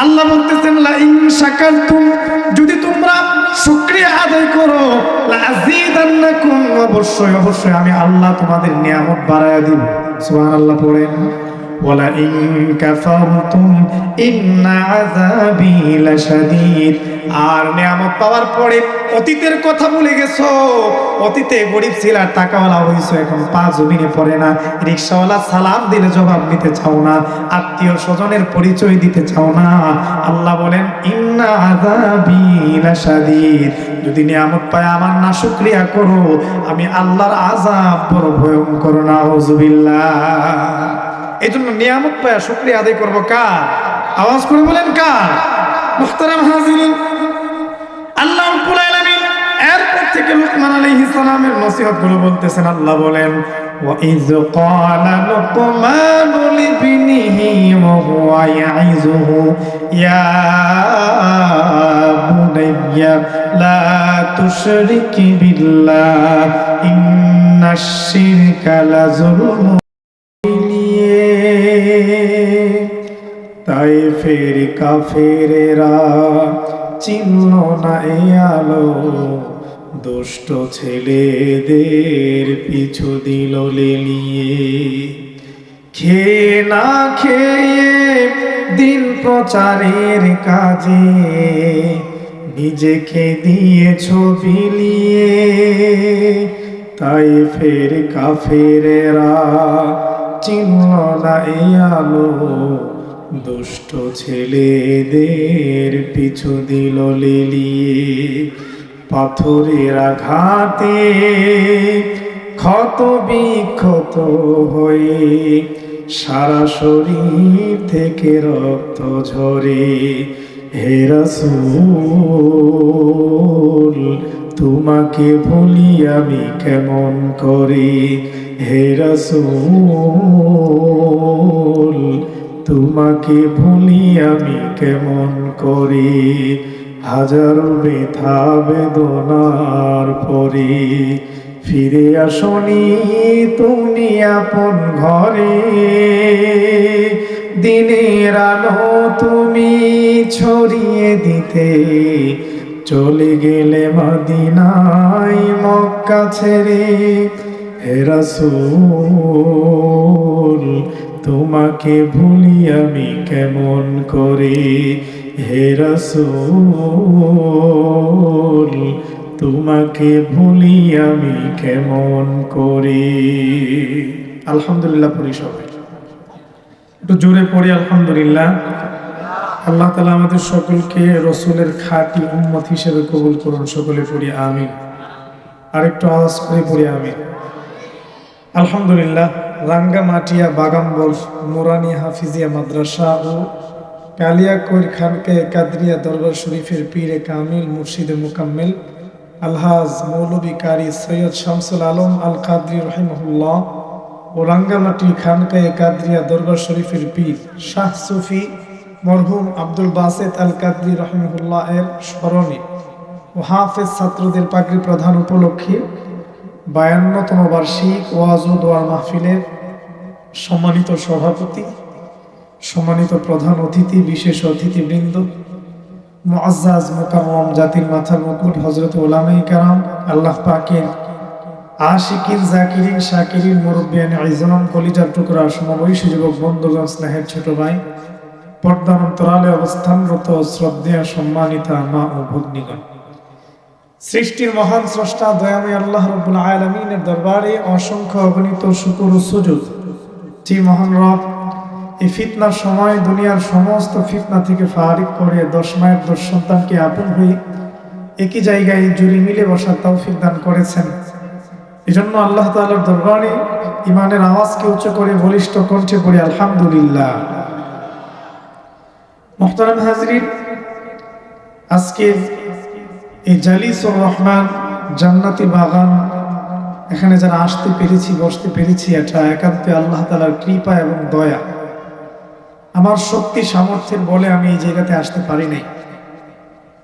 আল্লাহ বলতেছেন লা ইন শাকারতুম, যদি তোমরা শুকরিয়া আদায় করো, লা আযীদান্নাকুম, অবশ্যই অবশ্যই আমি আল্লাহ তোমাদের নিয়ামত বাড়ায়া দিব। সুবহানাল্লাহ পড়েন। ওয়ালা ইন কাফারতুম ইন্না আযাবি লাশাদীদ। আর নিয়ামত পাওয়ার পরে অতীতের কথা ভুলে গেছো। অতীতে গরিব ছিল, টাকাওয়ালা হইছো, এখন পা জমিনে পড়ে না। রিকশাওয়ালা সালাম দিলে জবাব দিতে চাও না, আত্মীয় স্বজনের পরিচয় দিতে চাও না। আল্লাহ বলেন ইন্না আযাবি লাশাদীদ, যদি নিয়ামত পায় আমার না শুকরিয়া করো, আমি আল্লাহর আযাব বড় ভয়ঙ্কর। নাউযুবিল্লাহ। এজন্য নিয়ামত পায় শুকরিয়া আদায় করব কার? আওয়াজ করে বলেন কার? মুহতারাম হাজিরিন, আল্লাহ রাব্বুল আলামিন এরপর থেকে লুকমান আলাইহিস সালামের নসিহত গুলো বলতেছেন। আল্লাহ বলেন ওয়া ইয ক্বালা লুকমানু লিবনিহি ওয়া হুয়া ইয়াইযুহু ইয়া বুনাইয়া লা তুশরিক বিল্লাহ ইন্নাশ শিরকা লাযুলমুন। তায়েফের কাফেরেরা চিনল না এই আলো, দুষ্ট ছেলেদের পিছু দিল লেলিয়ে। খেয়ে না খেয়ে দিন প্রচারের কাজে নিজেকে দিয়েছ বিলিয়ে। তায়েফের কাফেরেরা চিনল না এই আলো, দুষ্ট ছেলেদের পিছু দিল লেলিয়ে। পাথরের আঘাতে ক্ষত বিক্ষত হয়ে সারা শরীর থেকে রক্ত ঝরে। হে রাসূল, তোমাকে ভুলি আমি কেমন করে। হে রাসূল, তোমাকে ভুলি আমি কেমন করে। হাজারো ব্যথা বেদনার পরে ফিরে আসনি তুমি আপন ঘরে। দিনের আলো তুমি ছড়িয়ে দিতে চলে গেলে মদিনায় মক্কা ছেড়ে। হে রাসূল, তোমাকে ভুলি আমি কেমন করে। হে রাসূল, তোমাকে ভুলি আমি কেমন করে। আলহামদুলিল্লাহ পড়ি সবাই, একটু জোরে পড়ি আলহামদুলিল্লাহ। আল্লাহ তাআলা আমাদের সকলকে রসুলের খাঁটি উম্মত হিসেবে কবুল করুন। সকলে পড়ি আমিন। আরেকটু আওয়াজ করে পড়ি আমিন। আলহামদুলিল্লাহ। রাঙ্গামাটিয়া বাগানবল নুরানি হাফিজিয়া মাদ্রাসা ও কালিয়াকৈর খানকে কাদরিয়া দরবার শরীফের পীরে কামিল মুর্শিদে মুকাম্মেল আলহাজ মৌলভী কারি সৈয়দ শামসুল আলম আল কাদরি রহিমাহুল্লাহ ও রাঙ্গামাটি খানকায়ে কাদরিয়া দরবার শরীফের পীর শাহ সুফি মরহুম আব্দুল বাসেত আল কাদরি রহিমাহুল্লাহ এর স্মরণে ও হাফেজ ছাত্রদের পাগড়ি প্রধান উপলক্ষে 52তম বার্ষিক ওয়াজ ও দোয়া মাহফিলের সম্মানিত সভাপতি, সম্মানিত প্রধান অতিথি, বিশেষ অতিথিবৃন্দ, মুআজ্জাজ মুকাররম জাতির মাথার মুকুট হযরত উলামায়ে কেরাম, আল্লাহ পাকের আশিকিন জাকিরিন শাকিরিন মুরব্বিয়ান ইজলাম কলিজার টুকরা সমবয়সী যুবক বন্ধুগণ, স্নেহের ছোট ভাই, পর্দার অন্তরালে অবস্থানরত শ্রদ্ধেয় সম্মানিতা মা ও ভগ্নীগণ, সৃষ্টির মহান স্রষ্টা দয়াময় আল্লাহ রাব্বুল আলামিনের দরবারে অসংখ্য অগণিত শুকর ও সুজুদ। যে মহান রব এই ফিতনার সময় দুনিয়ার সমস্ত ফিতনা থেকে ফারিক করে 10 মায়ের 10 সন্তানকে আপন হয়ে একই জায়গায় জুড়ে মিলে বসার তৌফিক দান করেছেন। এজন্য আল্লাহ তাআলার দরবারে ইমানের আওয়াজকে উচ্চ করে বলিষ্ঠ কণ্ঠে পড়ি আলহামদুলিল্লাহ। মুহতারাম হাজরিন, আজকে এই জালিসুর রহমান জান্নাতি বাগান এখানে যারা আসতে পেরেছি, বসতে পেরেছি, এটা একান্তই আল্লাহ তাআলার কৃপা এবং দয়া। আমার শক্তি সামর্থ্যের বলে আমি এই জায়গাতে আসতে পারি নাই।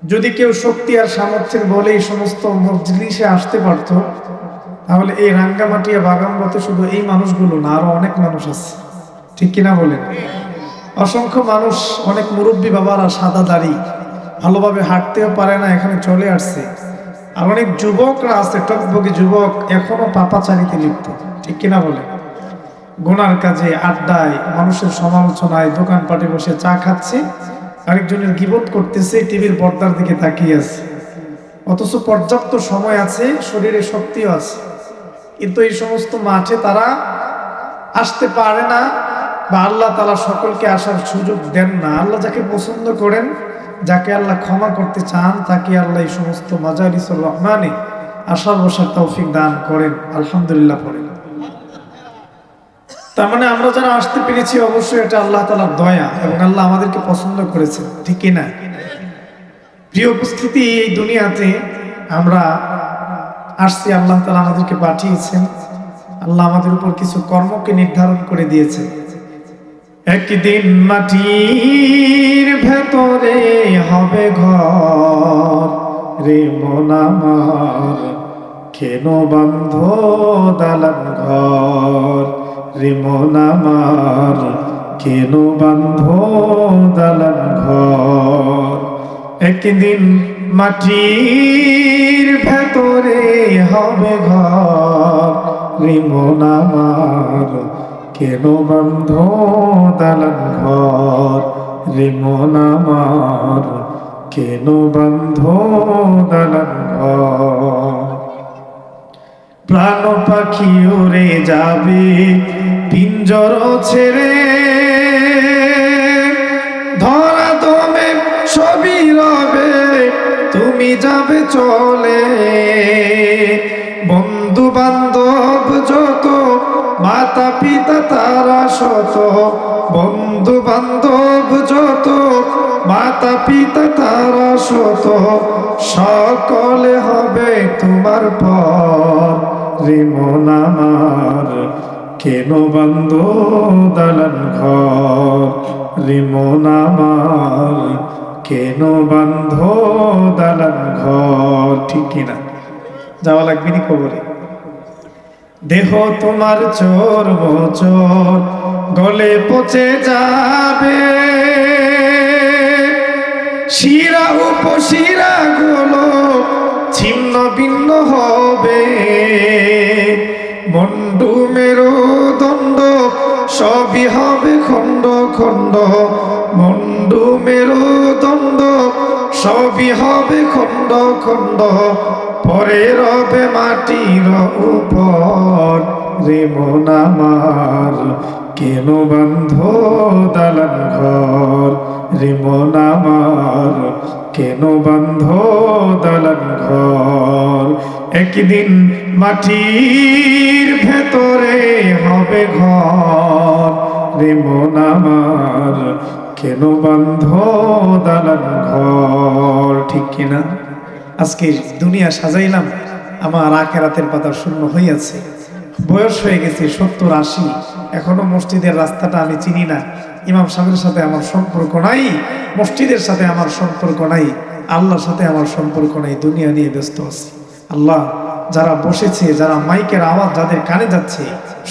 যদি কেউ শক্তি আর সামর্থ্যের বলে এই সমস্ত মজলিসে আসতে পারত, তাহলে এই রাঙ্গামাটিয়া বাগানবতে শুধু এই মানুষগুলো না, আরো অনেক মানুষ আছে। ঠিক কিনা বলেন? অসংখ্য মানুষ, অনেক মুরব্বী বাবারা সাদা দাড়ি, ভালোভাবে হাঁটতেও পারে না, এখানে চলে আসছে। আর অনেক যুবকরা আছে, টকবগি যুবক, এখনো পাপাচারিতে লিপ্ত, ঠিক কিনা বলে? গুনার কাজে, আড্ডায়, মানুষের সমালোচনায়, দোকানপাটে বসে চা খাচ্ছে, আরেকজনের গীবত করতেছে, টিভির পর্দার দিকে তাকিয়ে আছে। অথচ পর্যাপ্ত সময় আছে, শরীরে শক্তিও আছে, কিন্তু এই সমস্ত মাঠে তারা আসতে পারে না, বা আল্লাহ তাআলা সকলকে আসার সুযোগ দেন না। আল্লাহ যাকে পছন্দ করেন, যাকে আল্লাহ ক্ষমা করতে চান, তাকে আল্লাহ এই সমস্ত মাজালিসুর রহমানে আসার বসার তৌফিক দান করেন। আলহামদুলিল্লাহ পড়েন। তার মানে আমরা যারা আসতে পেরেছি, অবশ্যই এটা আল্লাহ তাআলার দয়া, এবং আল্লাহ আমাদেরকে পছন্দ করেছেন, ঠিক কিনা? প্রিয় উপস্থিতি, এই দুনিয়াতে আমরা আসছি, আল্লাহ তাআলা আমাদেরকে পাঠিয়েছেন, আল্লাহ আমাদের উপর কিছু কর্মকে নির্ধারণ করে দিয়েছেন। একদিন মাটির ভেতরে হবে ঘর, রে মন আমার কেন বান্ধ দালান ঘর, রে মন আমার কেন বান্ধ দালান ঘর। একদিন মাটির ভেতরে হবে ঘর, রে মন আমার কেন বান্ধ দালান ঘর, রে মন আমার কেন বান্ধ দালান ঘর। প্রাণ পাখি উড়ে যাবে পিঞ্জর ছেড়ে, ধরা দমে সবই রবে, তুমি যাবে চলে। বন্ধু বান্ধব যত, মাতা পিতা তারা শত, বন্ধু বান্ধব যত, মাতা পিতা তারা শত, সকলে হবে তোমার পর, রে মন আমার কেন বান্ধ দালান ঘর, রে মন আমার কেন বান্ধ দালান ঘর। ঠিক কিনা? যাওয়া লাগবে নি কবরে? দেহ তোমার চোর মোচর, গলে পচে যাবে, শিরা উপশিরা গুলো ছিন্ন ভিন্ন হবে, মন্ডু মেরুদণ্ড সবই হবে খণ্ড খণ্ড, মন্ডু মেরুদণ্ড সবই হবে খণ্ড খণ্ড, পরে রবে মাটির উপর, রে মন আমার কেন বান্ধ দালান ঘর, রে মন আমার কেন বান্ধ দালান ঘর। একদিন মাটির ভেতরে হবে ঘর, রে মন আমার কেন বান্ধ দালান ঘর। ঠিক কিনা? আজকে দুনিয়া সাজাইলাম, আমার আখেরাতের পাতা শূন্য হইয়াছে, বয়স হয়ে গেছে 70-80, এখনো মসজিদের রাস্তাটা আমি চিনি না, ইমাম সাহেবের সাথে আমার সম্পর্ক নাই, মসজিদের সাথে আমার সম্পর্ক নাই, আল্লাহর সাথে আমার সম্পর্ক নাই, দুনিয়া নিয়ে ব্যস্ত আছি। আল্লাহ, যারা বসেছে, যারা মাইকের আওয়াজ যাদের কানে যাচ্ছে,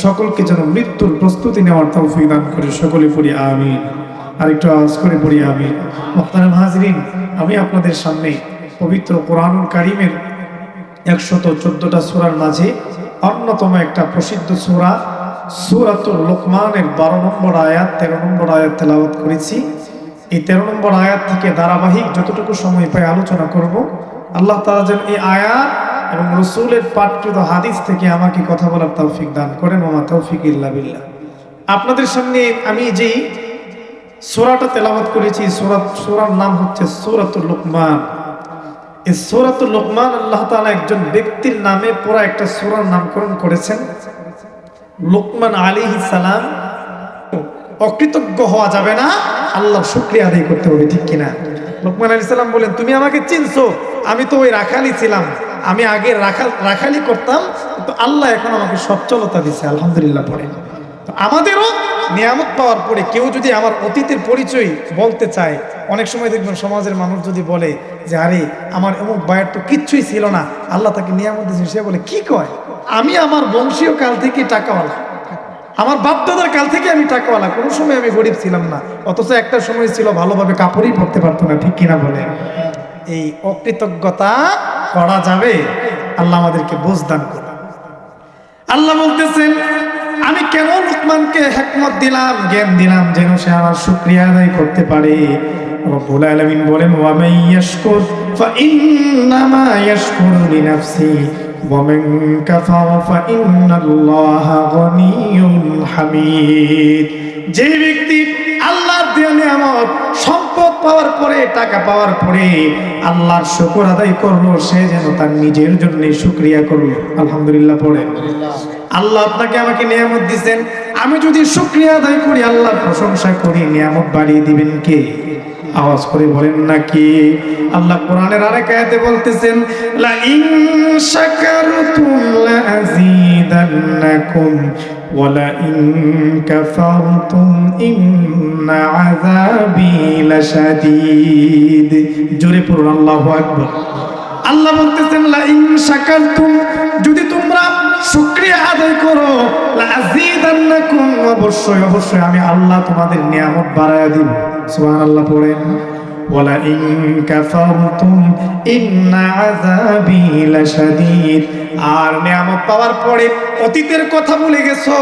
সকলকে যেন মৃত্যুর প্রস্তুতি নেওয়ার তৌফিক দান করে, সকলে পড়ি আমিন। আরেকটু আওয়াজ করে পড়ি আমিন। মুহতারাম হাজরিন, আমি আপনাদের সামনে পবিত্র কোরআনুল কারীমের 114টা সূরার মাঝে অন্যতম একটা প্রসিদ্ধ সূরা সূরাতুল লুকমানের 12 নম্বর আয়াত, 13 নম্বর আয়াত তেলাওয়াত করেছি। এই 13 নম্বর আয়াত থেকে ধারাবাহিক যতটুকু সময় পাই আলোচনা করব। আল্লাহ তাআলা যেন এই আয়াত এবং রাসূলের পাঠকৃত হাদিস থেকে আমাকে কথা বলার তৌফিক দান করেন। ওমা তৌফিক ইল্লা বিল্লাহ। আপনাদের সামনে আমি যেই সূরাটা তেলাওয়াত করেছি, সূরার নাম হচ্ছে সূরাতুল লুকমান। এই সূরাতুল লুকমান আল্লাহ তাআলা একজন ব্যক্তির নামে পুরো একটা সূরার নামকরণ করেছেন। লুকমান আলাইহিস সালাম। অকৃতজ্ঞ হওয়া যাবে না, আল্লাহর শুকরিয়া আদায় করতে হবে, ঠিক কিনা? লুকমান আলাইহিস সালাম বলেন, তুমি আমাকে চিনছো, আমি তো ওই রাখালি ছিলাম, আমি আগে রাখালি করতাম, তো আল্লাহ এখন আমাকে সচ্ছলতা দিয়েছে, আলহামদুলিল্লাহ পড়ে। তো আমাদেরও নিয়ামত পাওয়ার পরে কেউ যদি আমার অতীতের পরিচয় বলতে চায়, অনেক সময় দেখবেন সমাজের মানুষ যদি বলে যে আরে আমার অমুক ভাইয়ের তো কিচ্ছুই ছিল না, আল্লাহ তাকে নিয়ামত দিয়েছে, সে বলে কি কয়, আমি আমার বংশীয় কাল থেকে টাকাওয়ালা, আমার বাপদাদার কাল থেকে আমি টাকাওয়ালা, কোনো সময় আমি গরিব ছিলাম না। অথচ একটা সময় ছিল ভালোভাবে কাপড়ই পরতে পারতো না, ঠিক কিনা বলে? এই অকৃতজ্ঞতা করা যাবে? আল্লাহ আমাদেরকে বুঝ দান করুন। আল্লাহ বলতেছেন, আমি কেন লুকমানকে হিকমত দিলাম, জ্ঞান দিলাম, যেন সে আমার শুকরিয়া আদায় করতে পারে। রব্বুল আলামিন বলেন, ওয়া মান ইয়াশকুর ফাইন্নামা ইয়াশকুরু লিনাফসি ওয়া মান কাফারা ফাইন্নাল্লাহা গনিয়্যুন হামিদ। যে ব্যক্তি আল্লাহর দেয়া নিয়ামত, সম্পদ পাওয়ার পরে, টাকা পাওয়ার পরে আল্লাহর শুকর আদায় করলো, সে যেন তার নিজের জন্য শুকরিয়া করলো। আলহামদুলিল্লাহ পড়ে। আল্লাহ আপনাকে আমাকে নিয়ামত দিয়েছেন, আমি যদি শুকরিয়া আদায় করি, আল্লাহর প্রশংসা করি, নিয়ামত বাড়িয়ে দিবেন কে? আওয়াজ করে বলেন নাকি? আল্লাহ কোরআনের আরেক আয়াতে বলতেছেন, লা ইন শাকারতুম লা আযীদান্নাকুম ওয়া লা ইন কাফারতুম ইন্না আযাবি লাশাদীদ। জোরে পড়ুন আল্লাহু আকবার। আল্লাহ বলতেছেন, লা ইন শাকারতুম, যদি তোমরা শুকরিয়া আদায় করো, লা আযীদান্নাকুম, অবশ্যই অবশ্যই আমি আল্লাহ তোমাদের নিয়ামত বাড়ায়া দিব। সুবহানাল্লাহ পড়েন। ওয়ালা ইন কাফারতুম ইন্না আযাবি লাশাদীদ। আর নিয়ামত পাওয়ার পরে অতীতের কথা ভুলে গেছো।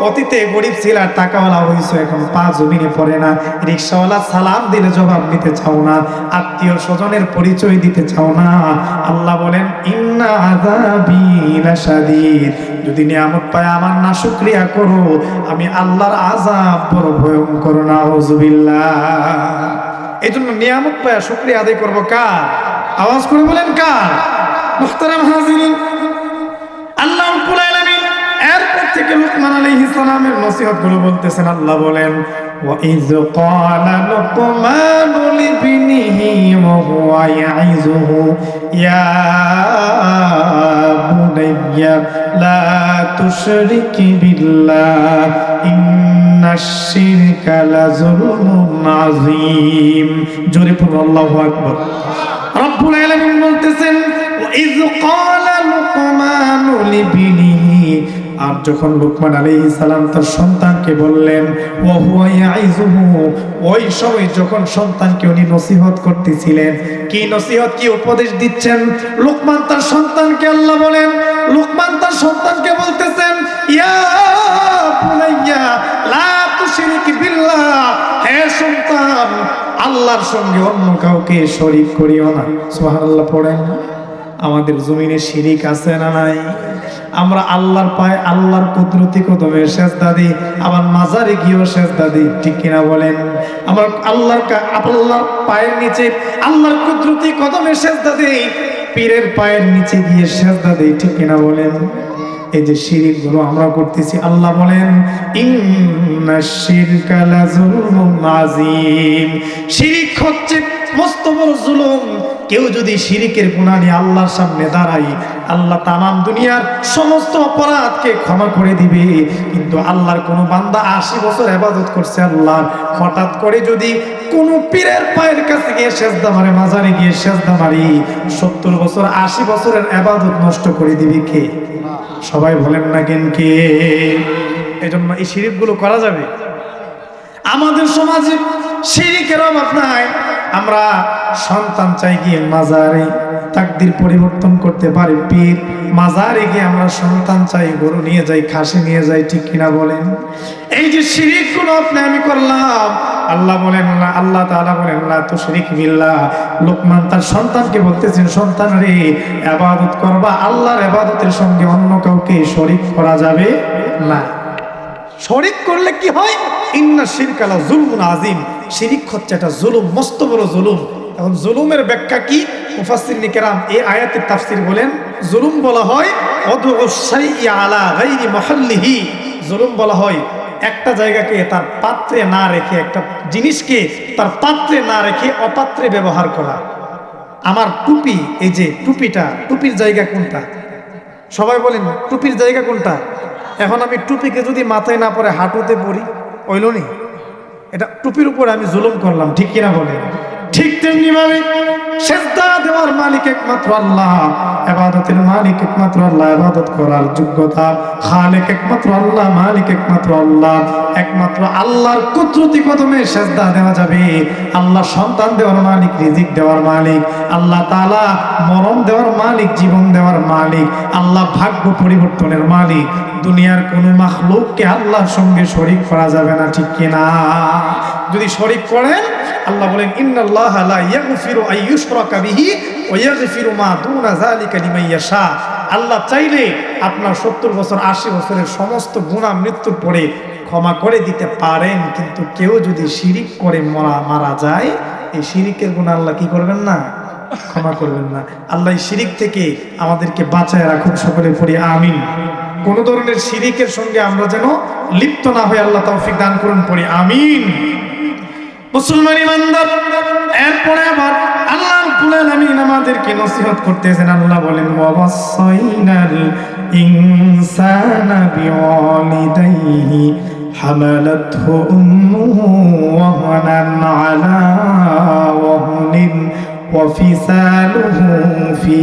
অতীতে গরিব ছিল, টাকাওয়ালা হইছো, এখন পা জমিনে পড়ে না, রিকশাওয়ালা সালাম দিলে জবাব নিতে চাও না, আত্মীয় স্বজনের পরিচয় দিতে চাও না। আল্লাহ বলেন, ইন্না আযাবি লাশাদীদ, যদি নিয়ামত পায় আমার না শুকরিয়া করো, আমি আল্লাহর আযাব বড় ভয়ঙ্কর। নাউযুবিল্লাহ। এই জন্য নিয়ামত পায় শুকরিয়া আদায় করবো কার? আওয়াজ করে বলেন কার? মুহতারাম হাজিরিন, আল্লাহ রাব্বুল আলামিন এরপর থেকে লুকমান আলাইহিস সালামের নসিহত গুলো বলতেছেন। আল্লাহ বলেন, ওয়া ইয ক্বালা লুকমানু লিবনিহি ওয়া হুয়া ইয়াইযুহু ইয়া বুনাইয়া লা তুশরিক বিল্লাহ ইন্নাশ শিরকা লাযুলমুন আযীম। জোরে পড়ুন আল্লাহু আকবার। রব্বুল আলামিন বলতেছেন, ওয়া ইয ক্বালা লুকমানু লিবনিহি, আর যখন লুকমান আলাইহিস সালাম তার সন্তানকে বললেন, ওয়া হুয়া ইয়াইযুহু, ওই সময় যখন সন্তানকে উনি নসিহত করতেছিলেন, কি নসিহত, কি উপদেশ দিচ্ছেন লুকমান তার সন্তানকে? আল্লাহ বলেন, লুকমান তার সন্তানকে বলতেছেন, ইয়া বুনাইয়া লা তুশরিক বিল্লাহ, হে সন্তান, আল্লাহর সঙ্গে অন্য কাউকে শরীক করিও না। সুবহানাল্লাহ পড়েন। আমাদের জমিনে শিরিক আছে না নাই? আমরা আল্লাহর পায়ে, আল্লাহর কুদরতি কদমে সেজদা দিই, আবার মাজারে গিয়েও সেজদা দিই, ঠিক কিনা বলেন? আমরা আল্লাহর পায়ের নিচে, আল্লাহর কুদরতি কদমে সেজদা দিই, পীরের পায়ের নিচে গিয়ে সেজদা দিই, ঠিক কিনা বলেন? এই যে শিরিক গুলো আমরা করতেছি, আল্লাহ বলেন, ইন্নাশ শিরকা লাযুলমুন আযীম, শিরিক হচ্ছে মস্ত বড় জুলুম। কেউ যদি শিরিকের গুনাহ নিয়ে আল্লাহর সামনে দাঁড়ায়, আল্লাহ তামাম দুনিয়ার সমস্ত অপরাধকে ক্ষমা করে দিবে। কিন্তু আল্লাহর কোন বান্দা 80 বছর ইবাদত করছে আল্লাহর, হঠাৎ করে যদি কোন পীরের পায়ের কাছে গিয়ে সেজদা মারে, মাজারে গিয়ে সেজদা মারি, 70 বছর 80 বছরের ইবাদত নষ্ট করে দিবে কে? সবাই বলেন না কেন কে? এজন্য এই শিরিকগুলো করা যাবে? আমাদের সমাজে শিরিকের অভাব নাই। আমরা সন্তান চাই গিয়ে মাজারে, তাকদির পরিবর্তন করতে পারে পীর। মাজারে গিয়ে আমরা সন্তান চাই, গরু নিয়ে যাই, খাসি নিয়ে যাই, ঠিক কিনা বলেন? এই যে শিরিকগুলো আপনি আমি করলাম, আল্লাহ বলেন না, আল্লাহ তাআলা বলেন, লা তুশরিক বিল্লাহ। লুকমান তার সন্তানকে বলতেছেন, সন্তান রে, ইবাদত করবা, আল্লাহর ইবাদতের সঙ্গে অন্য কাউকে শরীক করা যাবে না। শরীক করলে কি হয়? ইন্নাশ শিরকা লাযুলমুন আযীম, শিরিক হচ্ছে একটা জুলুম, মস্ত বড় জুলুম। এখন জুলুমের ব্যাখ্যা কি? মুফাসসিরিন কেরাম এই আয়াতের তাফসীর বলেন, জুলুম বলা হয় ওয়াদউস শাইই আলা গায়রি মাহাল্লিহি। জুলুম বলা হয় একটা জায়গাকে তার পাত্রে না রেখে, একটা জিনিসকে তার পাত্রে না রেখে অপাত্রে ব্যবহার করা। আমার টুপি, এই যে টুপিটা, টুপির জায়গা কোনটা? সবাই বলেন টুপির জায়গা কোনটা? এখন আমি টুপিকে যদি মাথায় না পরে হাঁটুতে পরি, হইল নি? এটা টুপির উপরে আমি জুলুম করলাম, ঠিক কিনা বলেন? ঠিক তেমনি ভাবে সেজদা দেওয়ার মালিক একমাত্র আল্লাহ, ইবাদতের মালিক একমাত্র আল্লাহ, ইবাদত করার যোগ্যতা খালেক একমাত্র আল্লাহ, মালিক একমাত্র আল্লাহ। একমাত্র আল্লাহর কুদরতি কদমে সেজদা দেওয়া যাবে। আল্লাহ সন্তান দেওয়ার মালিক, রিজিক দেওয়ার মালিক, আল্লাহ তাআলা মরণ দেওয়ার মালিক, জীবন দেওয়ার মালিক, আল্লাহ ভাগ্য পরিবর্তনের মালিক। দুনিয়ার কোনো মাখলুককে আল্লাহর সঙ্গে শরীক করা যাবে না, ঠিক কিনা? যদি শরীক করেন, আল্লাহ বলেন ইন্নাল্লাহা লা ইয়াগফিরু আইয়ুশরাকা বিহি ওয়া ইয়াগফিরু মা দুনা যালিকা লিমান ইয়াশা। আল্লাহ চাইলে আপনার 70 বছর 80 বছরের সমস্ত গুনাহ মৃত্যুর পরে ক্ষমা করে দিতে পারেন, কিন্তু কেউ যদি শিরিক করে মারা যায়, এই শিরিকের গুনাহ আল্লাহ কি করবেন না? ক্ষমা করবেন না। আল্লাহ শিরিক থেকে আমাদেরকে বাঁচায় রাখুন, সকলে পড়ি আমিন। কোন ধরনের শিরিকের সঙ্গে আমরা যেন লিপ্ত না হই, আল্লাহ তৌফিক দান করুন, পড়ি আমিন। মুসলমান ইমানদার, এরপরে আবার আল্লাহ রাব্বুল আলামিন আমাদেরকে নসিহত করতেছেন। আল্লাহ বলেন ওয়াসাইনাল ইনসানা বিওয়ালিদাইহি হামালাতহু উম্মুহু ওয়াহানান আলা ওয়াহনিন ওয়াফিসালুহু ফি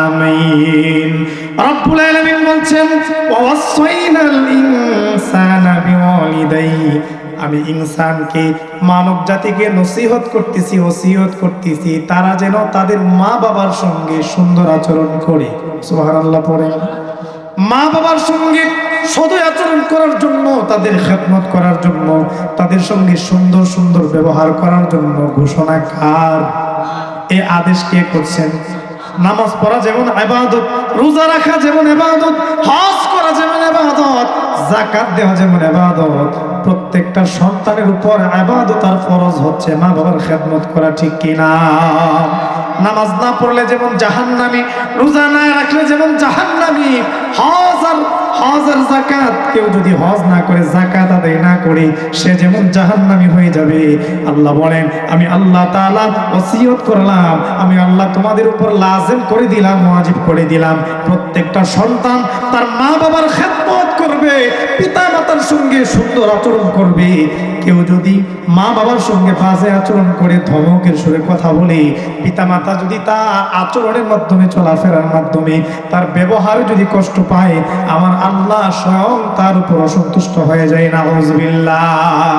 আমাইন। রাব্বুল আলামিন বলছেন ওয়াসাইনাল ইনসানা বিওয়ালিদাইহি, আমি ইনসানকে, মানব জাতিকে নসিহত করতেছি, ওসিয়ত করতেছি, তারা যেন তাদের মা বাবার সঙ্গে সুন্দর আচরণ করে। সুবহানাল্লাহ পড়ে। মা বাবার সঙ্গে সদয় আচরণ করার জন্য, তাদের খেদমত করার জন্য, তাদের সঙ্গে সুন্দর সুন্দর ব্যবহার করার জন্য ঘোষণা কার? এই আদেশ কে করছেন? নামাজ পড়া যেমন ইবাদত, রোজা রাখা যেমন ইবাদত, হজ করা যেমন ইবাদত, যাকাত দেওয়া যেমন ইবাদত, প্রত্যেকটা সন্তানের উপর ইবাদত আর ফরজ হচ্ছে মা বাবার খেদমত করা, ঠিক কিনা? নামাজ না পড়লে যেমন জাহান্নামী, রোজা না রাখলে যেমন জাহান্নামী, হজ আর যাকাত, কেউ যদি হজ না করে, যাকাত আদায় না করে, সে যেমন জাহান্নামী হয়ে যাবে। আল্লাহ বলেন আমি আল্লাহ তাআলা ওসিয়ত করলাম, আমি আল্লাহ তোমাদের উপর লাজিম করে দিলাম, ওয়াজিব করে দিলাম, প্রত্যেকটা সন্তান তার মা বাবার খেদমত করবে, পিতা মাতার সঙ্গে সুন্দর আচরণ করবে। কেউ যদি মা বাবার সঙ্গে বাজে আচরণ করে, ধমকের সুরে কথা বলে, পিতা মাতা যদি তার আচরণের মাধ্যমে, চলাফেরার মাধ্যমে, তার ব্যবহারে যদি কষ্ট পায়, আমার আল্লাহ স্বয়ং তার উপর অসন্তুষ্ট হয়ে যায়। নাউযুবিল্লাহ।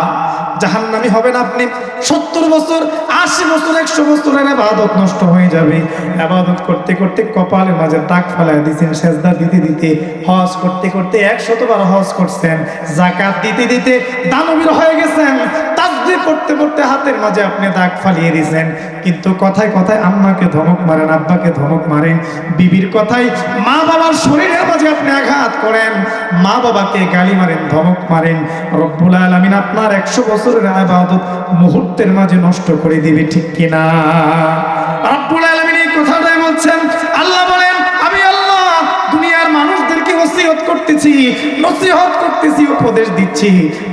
জাহান্নামী হবেন আপনি। 70 বছর, 80 বছর, 100 বছরের ইবাদত নষ্ট হয়ে যাবে। ইবাদত করতে করতে কপালের মাঝে দাগ ফেলায় দিয়েছেন, সেজদা দিতে দিতে, হজ করতে করতে 100 বার হজ করছেন, যাকাত দিতে দিতে দানবীর হয়ে গেছেন, তাসবিহ পড়তে পড়তে হাতের মাঝে আপনি দাগ ফালিয়ে দিয়েছেন, কিন্তু কথায় কথায় আম্মাকে ধমক মারেন, আব্বাকে ধমক মারেন, বিবির কথায় মা বাবার শরীরের মাঝে আপনি আঘাত করেন, মা বাবাকে গালি মারেন, ধমক মারেন। রব্বুল আলামিন আপনার 100 বছরের ইবাদত মুহূর্তের মাঝে নষ্ট করে দিবে, ঠিক কিনা? রব্বুল আলামিন এই কথাটাই বলছেন। আল্লাহ বলেন আমি আল্লাহ দুনিয়ার মানুষদেরকে ওসিয়ত করতেছি, নসিহত করতেছি, উপদেশ দিচ্ছি,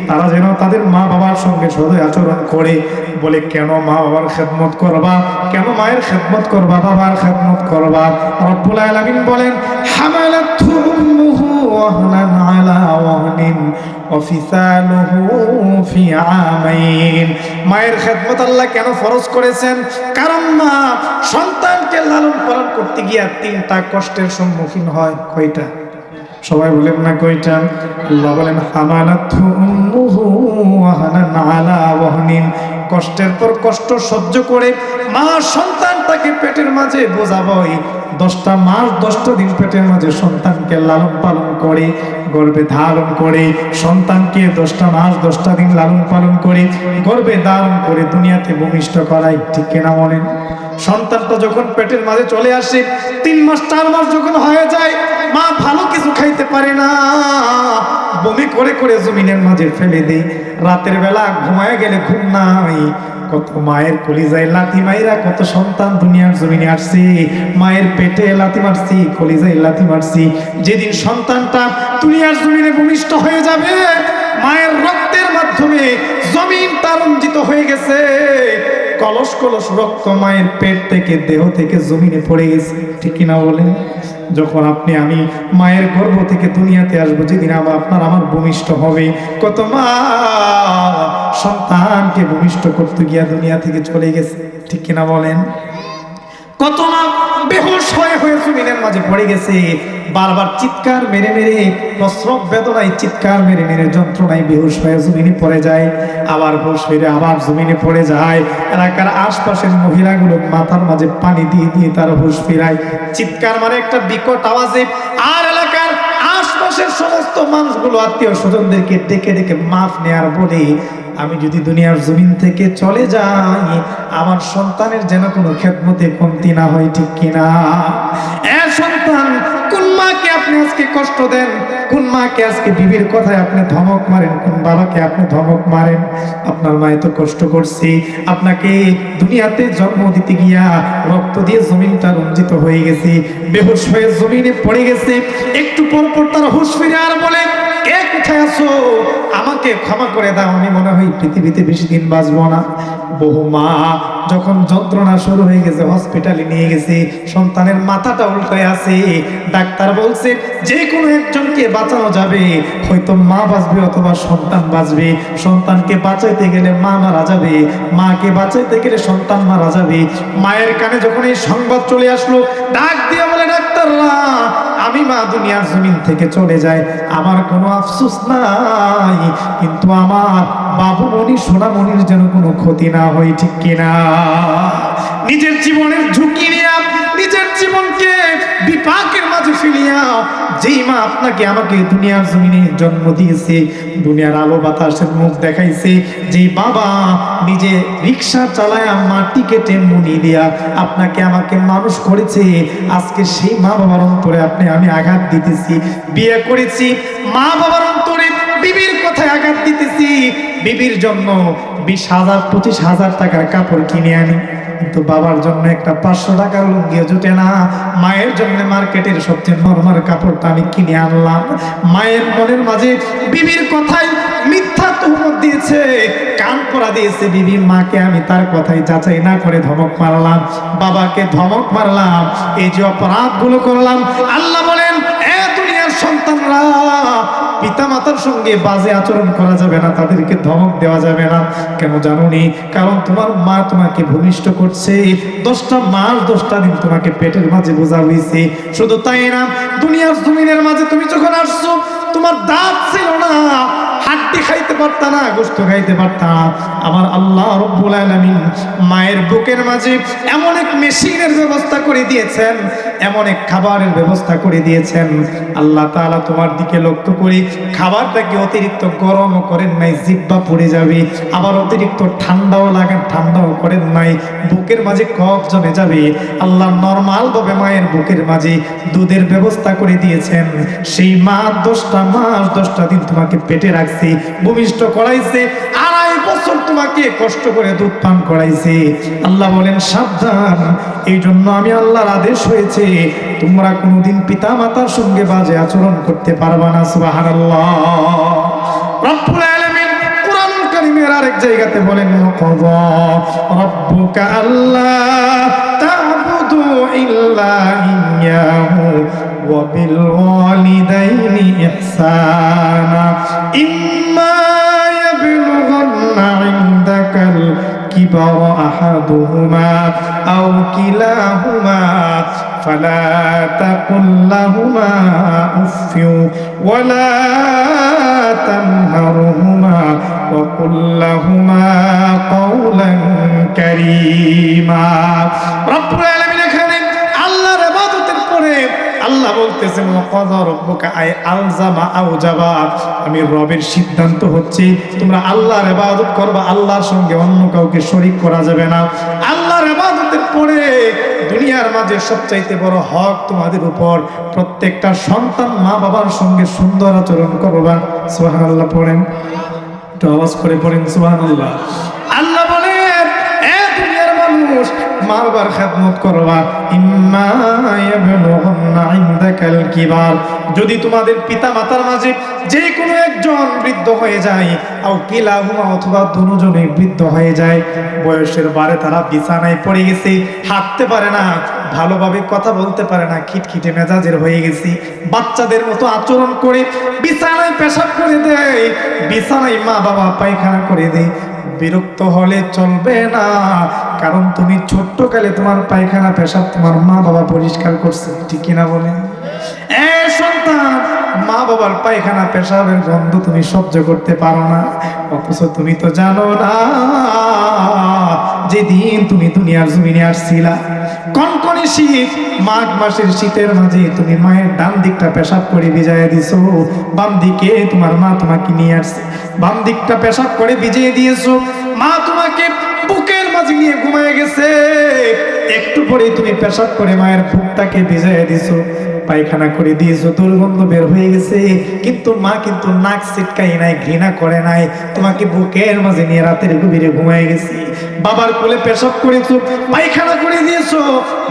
তারা যেন তাদের মা বাবার সঙ্গে সদয় আচরণ করে। বলে কেন মা বাবার খেদমত করবা? কেন মায়ের খেদমত করবা, বাবার খেদমত করবা? রব্বুল আলামিন বলেন হামালাতহু উম্মুহু ওয়াহনান আলা ওয়াহনিন ওয়াফিসালুহু ফি আমাইন। মায়ের খেদমত আল্লাহ কেন ফরজ করেছেন? কারণ মা সন্তানকে লালন পালন করতে গিয়ে 3টা কষ্টের সম্মুখীন হয়। কয়টা? সবাই বলেন না কয়টা? আল্লাহ বলেন হামালাতহু উম্মুহু ওয়াহনান আলা ওয়াহনিন, কষ্টের পর কষ্ট সহ্য করে মা সন্তানটাকে পেটের মাঝে বোঝাবই। 10টা মাস 10টা দিন পেটের মাঝে সন্তানকে লালন পালন করে, গর্ভে ধারণ করে, সন্তানকে 10টা মাস 10টা দিন লালন পালন করে, গর্ভে ধারণ করে দুনিয়াতে ভূমিষ্ঠ করাই, ঠিক কিনা বলেন? সন্তানটা যখন পেটের মাঝে চলে আসে, 3 মাস 4 মাস যখন হয়ে যায়, মা ভালো কিছু খাইতে পারে না, বমি করে করে জমিনের মাঝে ফেলে দেয়। রাতের বেলা ঘুমায় গেলে ঘুম নাই। কত মায়ের কলিজায় লাথি মাইরা কত সন্তান দুনিয়ার জমিনে আসছে, মায়ের পেটে লাথি মারছি, কলিজায় লাথি মারছি। যেদিন সন্তানটা দুনিয়ার জমিনে ভূমিষ্ঠ হয়ে যাবে, মায়ের রক্তের মাধ্যমে জমিনটা রঞ্জিত হয়ে গেছে, কলস কলস রক্ত মায়ের পেট থেকে, দেহ থেকে জমিনে পড়ে গেছে, ঠিক কিনা বলেন? যখন আপনি আমি মায়ের গর্ভ থেকে দুনিয়াতে আসবো, যেদিন আপনার আমার ভূমিষ্ঠ হবে, কত মা সন্তানকে ভূমিষ্ঠ করতে গিয়া দুনিয়া থেকে চলে গেছে, ঠিক কিনা বলেন? কত মা বেহুশ হয়ে হয়ে জমিনের মাঝে পড়ে গেছে, বারবার চিৎকার মেরে মেরে প্রসব বেদনায় চিৎকার মেরে মেরে যন্ত্রণায় বেহুশ হয়ে জমিনে পড়ে যায়, আবার হুঁশ ফিরে আবার জমিনে পড়ে যায়। এলাকার আশপাশের মহিলাগুলো মাথার মাঝে পানি দিয়ে দিয়ে তার হুঁশ ফিরায়, চিৎকার মানে একটা বিকট আওয়াজে। আর এলাকার আশপাশের সমস্ত মানুষগুলো আত্মীয় স্বজনদেরকে ডেকে ডেকে মাফ নেয়ার বলে, আমি যদি দুনিয়ার জমিন থেকে চলে যাই আমার সন্তানের যেন কোনো খেদমতে কমতি না হয়, ঠিক কিনা? সন্তান, কোন মাকে আপনি আজকে কষ্ট দেন, কোন মাকে আজকে বিবির কথায় আপনি ধমক মারেন, কোন বাবাকে আপনি ধমক মারেন? আপনার মা এত কষ্ট করছে, আপনাকে দুনিয়াতে জন্ম দিতে গিয়া রক্ত দিয়ে জমিনটা রঞ্জিত হয়ে গেছে, বেহুশ হয়ে জমিনে পড়ে গেছে। একটু পর পর তার হুঁশ ফিরে আর বলে, কে কোথায় আছো, আমাকে ক্ষমা করে দাও, আমি মনে হয় পৃথিবীতে বেশি দিন বাঁচবো না। বহু মা যখন যন্ত্রণা শুরু হয়ে গেছে হসপিটালে নিয়ে গেছে, সন্তানের মাথাটা উল্টায় আছে, ডাক্তার বলছে যে কোনো একজনকে বাঁচানো যাবে, হয়তো মা বাঁচবে অথবা সন্তান বাঁচবে। সন্তানকে বাঁচাইতে গেলে মা মারা যাবে, মাকে বাঁচাইতে গেলে সন্তান মারা যাবে। মায়ের কানে যখন এই সংবাদ চলে আসলো, ডাক দিয়ে বলে, ডাক্তাররা আমি মা দুনিয়ার জমিন থেকে চলে যায়, আমার কোনো আফসোস নাই, কিন্তু আমার বাবু মনি সোনামণির যেন কোনো ক্ষতি না হয়, ঠিক কিনা? নিজের জীবনের ঝুঁকি নিয়ে নিজের জীবনকে বিপাকের মাঝে ফেলিয়া যেই মা আপনাকে আমাকে দুনিয়ার জমিনে জন্ম দিয়েছে, দুনিয়ার আলো বাতাসের মুখ দেখাইছে, যেই বাবা নিজে রিক্সা চালায়া মাটি কেটে মুনি দিয়া আপনাকে আমাকে মানুষ করেছে, আজকে সেই মা বাবার অন্তরে আমি আঘাত দিতেছি। বিয়ে করেছি, মা বাবার অন্তরে বিবির কথায় আঘাত দিতেছি, বিবির জন্য 20,000 25,000 টাকার কাপড় কিনে আনি, কিন্তু বাবার জন্য একটা 500 টাকার লুঙ্গিও জুটে না। মায়ের জন্য মার্কেটের সবচেয়ে নরমাল কাপড়টা আমি কিনে আনলাম। মায়ের মনের মাঝে বিবির কথাই মিথ্যা তুহমত দিয়েছে, কান পড়া দিয়েছে বিবি, মাকে আমি তার কথাই যাচাই না করে ধমক মারলাম, বাবাকে ধমক মারলাম, এই যে অপরাধগুলো করলাম। আল্লাহ বলেন, এ দুনিয়ার সন্তানরা, পিতা মাতার সঙ্গে বাজে আচরণ করা যাবে না, তাদেরকে ধমক দেওয়া যাবে না। কেন জানোনি? কারণ তোমার মা তোমাকে ভূমিষ্ঠ করছে, 10টা মাস 10টা দিন তোমাকে পেটের মাঝে বোঝা হয়েছে। শুধু তাই না, দুনিয়ার জমিনের মাঝে তুমি যখন আসছো, তোমার দাঁত ছিল না, হাড্ডি খাইতে পারতা না, গোশত খাইতে পারতা না। আমার আল্লাহ রব্বুল আলামিন মায়ের বুকের মাঝে এমন এক মেশিনের ব্যবস্থা করে দিয়েছেন, এমন এক খাবারের ব্যবস্থা করে দিয়েছেন। আল্লাহ তাআলা তোমার দিকে লক্ষ্য করে খাবারটাকে অতিরিক্ত গরমও করেন নাই, জিহ্বা পুড়ে যাবে, আবার অতিরিক্ত ঠান্ডাও লাগান, ঠান্ডাও করেন নাই, বুকের মাঝে কফ জমে যাবে। আল্লাহ নরমাল ভাবে মায়ের বুকের মাঝে দুধের ব্যবস্থা করে দিয়েছেন। সেই মা 10টা মাস 10টা দিন তোমাকে পেটে রাখছে, ভূমিষ্ঠ করাইছে, 2.5 বছর তোমাকে কষ্ট করে দুধ পান করাইছে। আল্লাহ বলেন, সাবধান, এই জন্য আমি আল্লাহর আদেশ হয়েছে তোমরা কোনোদিন পিতা মাতার সঙ্গে বাজে আচরণ করতে পারবা না। সুবহানাল্লাহ। রব্বুল আলামিন কুরআনুল কারীমের আরেক জায়গাতে বলেন, ওয়াকাযা রাব্বুকা আল্লা তা'বুদু ইল্লা ইয়্যাহু ওয়া বিল ওয়ালিদাইনি ইহসানা ইম্মা ইয়াবলুগান্না ইনদাকাল কিবারা আহাদুহুমা আও কিলাহুমা ফালা তাকুল লাহুমা উফফিউ ওয়ালা তানহারহুমা ওয়া কুল লাহুমা কাওলান কারীমা। রব্বুল আলামিন এখানে আল্লাহর ইবাদতের পরে আল্লাহ বলতেছেন, ওয়াকাযা রাব্বুকা আই আলজামা আওজাবা, আমি রবের সিদ্ধান্ত হচ্ছে তোমরা আল্লাহর ইবাদত করবা, আল্লাহর সঙ্গে অন্য কাউকে শরীক করা যাবে না। আল্লাহর ইবাদতের পরে দুনিয়ার মাঝে সবচাইতে বড় হক তোমাদের উপর, প্রত্যেকটা সন্তান মা বাবার সঙ্গে সুন্দর আচরণ করবা। সুবহানাল্লাহ পড়েন, একটু আওয়াজ করে পড়েন সুবহানাল্লাহ। আল্লাহ বলেন, এ দুনিয়ার মানুষ, মা বাবার খেদমত করবা। ইম্মা ইয়াবলুগান্না ইনদাকাল কিবার, যদি তোমাদের পিতা মাতার মাঝে যে কোনো একজন বৃদ্ধ হয়ে যায়, আও কিলাহুমা, অথবা দুজনেই বৃদ্ধ হয়ে যায়, বয়সের বারে তারা বিছানায় পড়ে গেছে, হাঁটতে পারে না, ভালোভাবে কথা বলতে পারে না, খিটখিটে মেজাজের হয়ে গেছে, বাচ্চাদের মতো আচরণ করে বিছানায় পেশাব করে দেয়, বিছানায় মা বাবা পায়খানা করে দেয়, বিরক্ত হলে চলবে না, কারণ তুমি ছোট্টকালে তোমার পায়খানা পেশাব তোমার মা বাবা পরিষ্কার করছে, ঠিক কিনা বলেন? সন্তান, মা বাবার পায়খানা পেশাবের গন্ধ তুমি সহ্য করতে পারো না, অথচ তুমি তো জানো না যেদিন তুমি দুনিয়ার জমিনে আসছিলা কনকনে শীত, মাঘ মাসের শীতের মাঝে তুমি মায়ের ডান দিকটা পেশাব করে ভিজাইয়া দিছো, বাম দিকে তোমার মা তোমাকে নিয়ে আসছে, বাম দিকটা পেশাব করে ভিজিয়ে দিয়েছো, মা তোমাকে বুকের মাঝে নিয়ে ঘুমিয়ে গেছে, একটু পরে তুমি পেশাব করে মায়ের বুকটাকে ভিজাইয়া দিছো, পায়খানা করে দিয়েছো, দুর্গন্ধ বের হয়ে গেছে, কিন্তু মা কিন্তু নাক ছিটকাই নাই, ঘৃণা করে নাই, তোমাকে বুকের মাঝে নিয়ে রাতের গভীরে ঘুমিয়ে গেছে, বাবার কোলে পেশাব করেছো, পায়খানা করে দিয়েছো,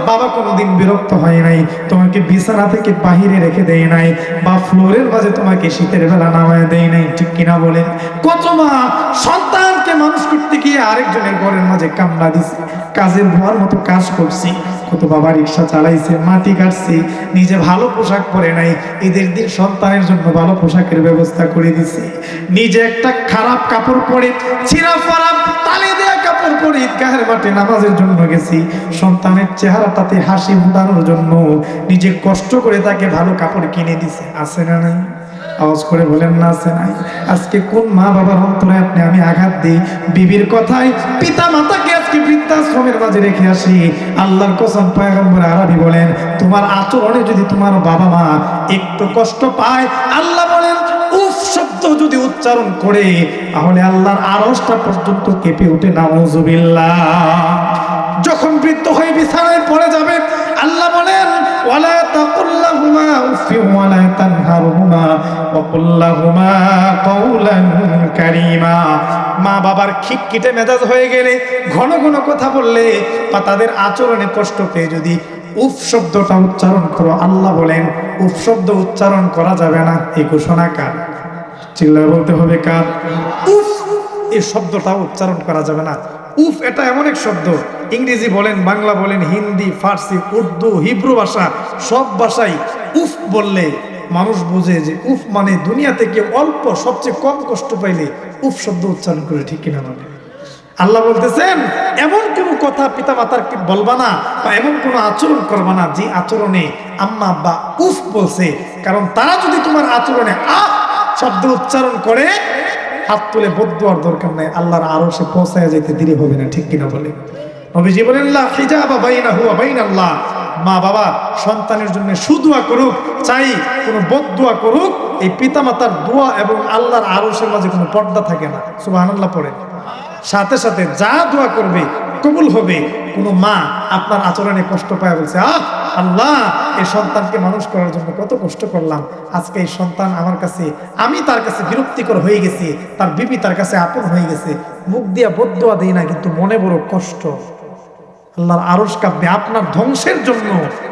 বাবা কোনোদিন বিরক্ত হয় নাই, তোমাকে বিছানা থেকে বাহিরে রেখে দেয় নাই, বা ফ্লোরের মাঝে তোমাকে শীতের বেলা নামায় দেয় নাই, ঠিক কিনা বলেন? কত মা সন্তানকে মানুষ করতে গিয়ে আরেকজনের ঘরের মাঝে কামলা দিছে, কাজের বুয়ার মতো কাজ করছি, কত বাবা রিক্সা চালাইছে, মাটি কাটছে, নিজে ভালো পোশাক পরে নাই, ঈদের দিন সন্তানের জন্য ভালো পোশাকের ব্যবস্থা করে দিছে, নিজে একটা খারাপ কাপড় পরে ছিঁড়া ফাড়া তালে দেয়া কাপড় পরে ঈদগাহের মাঠে নামাজের জন্য গেছি, সন্তানের চেহারাটাতে হাসি ফুটানোর জন্য নিজে কষ্ট করে তাকে ভালো কাপড় কিনে দিছে, আছে না নাই? আওয়াজ করে বলেন না, আছে নাই? আজকে কোন মা বাবার অন্তরে আপনি আমি আঘাত দিই, বিবির কথায় পিতা মাতাকে আজকে বৃদ্ধাশ্রমের মাঝে রেখে আসি, আল্লাহর কসম পয়গম্বর আরবি বলেন, তোমার আচরণে যদি তোমার বাবা মা একটু কষ্ট পায়, আল্লাহ বলেন উফ শব্দ যদি উচ্চারণ করে, তাহলে আল্লাহর আরশটা পর্যন্ত কেঁপে ওঠে, নাউযুবিল্লাহ। যখন বৃদ্ধ হয়ে বিছানায় পড়ে যাবে, আল্লাহ বলেন ওয়ালা তাকুল্লাহুমা উফি ওয়ালা তানহারহুমা ওয়া কুল্লাহুমা কাওলান কারীমা। মা বাবার খিটখিটে মেজাজ হয়ে গেলে, ঘন ঘন কথা বললে বা তাদের আচরণে কষ্ট পেয়ে যদি উফ শব্দটা উচ্চারণ করো, আল্লাহ বলেন উফ শব্দ উচ্চারণ করা যাবে না, এই ঘোষণা কার? চিল্লায় বলতে হবে কার? উফ এই শব্দটা উচ্চারণ করা যাবে না। উফ এটা এমন এক শব্দ, ইংরেজি বলেন, বাংলা বলেন, হিন্দি, ফার্সি, উর্দু, হিব্রু ভাষা, সব ভাষায় উফ বললে মানুষ বোঝে যে উফ মানে দুনিয়া থেকে অল্প সবচেয়ে কম কষ্ট পাইলে উফ শব্দ উচ্চারণ করে, ঠিক কিনা বলে? আল্লাহ বলতেছেন এমন কোনো কথা পিতা মাতার বলবা না, বা এমন কোনো আচরণ করবা না যে আচরণে আম্মা আব্বা উফ বলছে, কারণ তারা যদি তোমার আচরণে আহ শব্দ উচ্চারণ করে, হাত তুলে বদদুয়ার দরকার নাই, আল্লাহর আরশে পৌঁছায় যেতে দেরি হবে না, ঠিক কিনা বলে? নবীজি বলেন লা হিজাবা বাইনাহু ওয়া বাইনাল্লাহ, মা বাবা সন্তানের জন্য সুদুয়া করুক, চাই কোনো বদদুয়া করুক, এই পিতামাতার দোয়া এবং আল্লাহর আরশের মাঝে কোনো পর্দা থাকে না, সুবহানাল্লাহ পড়ে, সাথে সাথে যা দোয়া করবে কবুল হবে। কোনো মা আপনার আচরণে কষ্ট পায়, বলছে আহ আল্লাহ এই সন্তানকে মানুষ করার জন্য কত কষ্ট করলাম, আজকে এই সন্তান আমার কাছে, আমি তার কাছে বিরক্তিকর হয়ে গেছি, তার বিবি তার কাছে আপন হয়ে গেছে, মুখ দিয়া বদদোয়া দেই না কিন্তু মনে বড় কষ্ট, আল্লাহর আরশ কাঁপবে। আপনার ধ্বংসের জন্য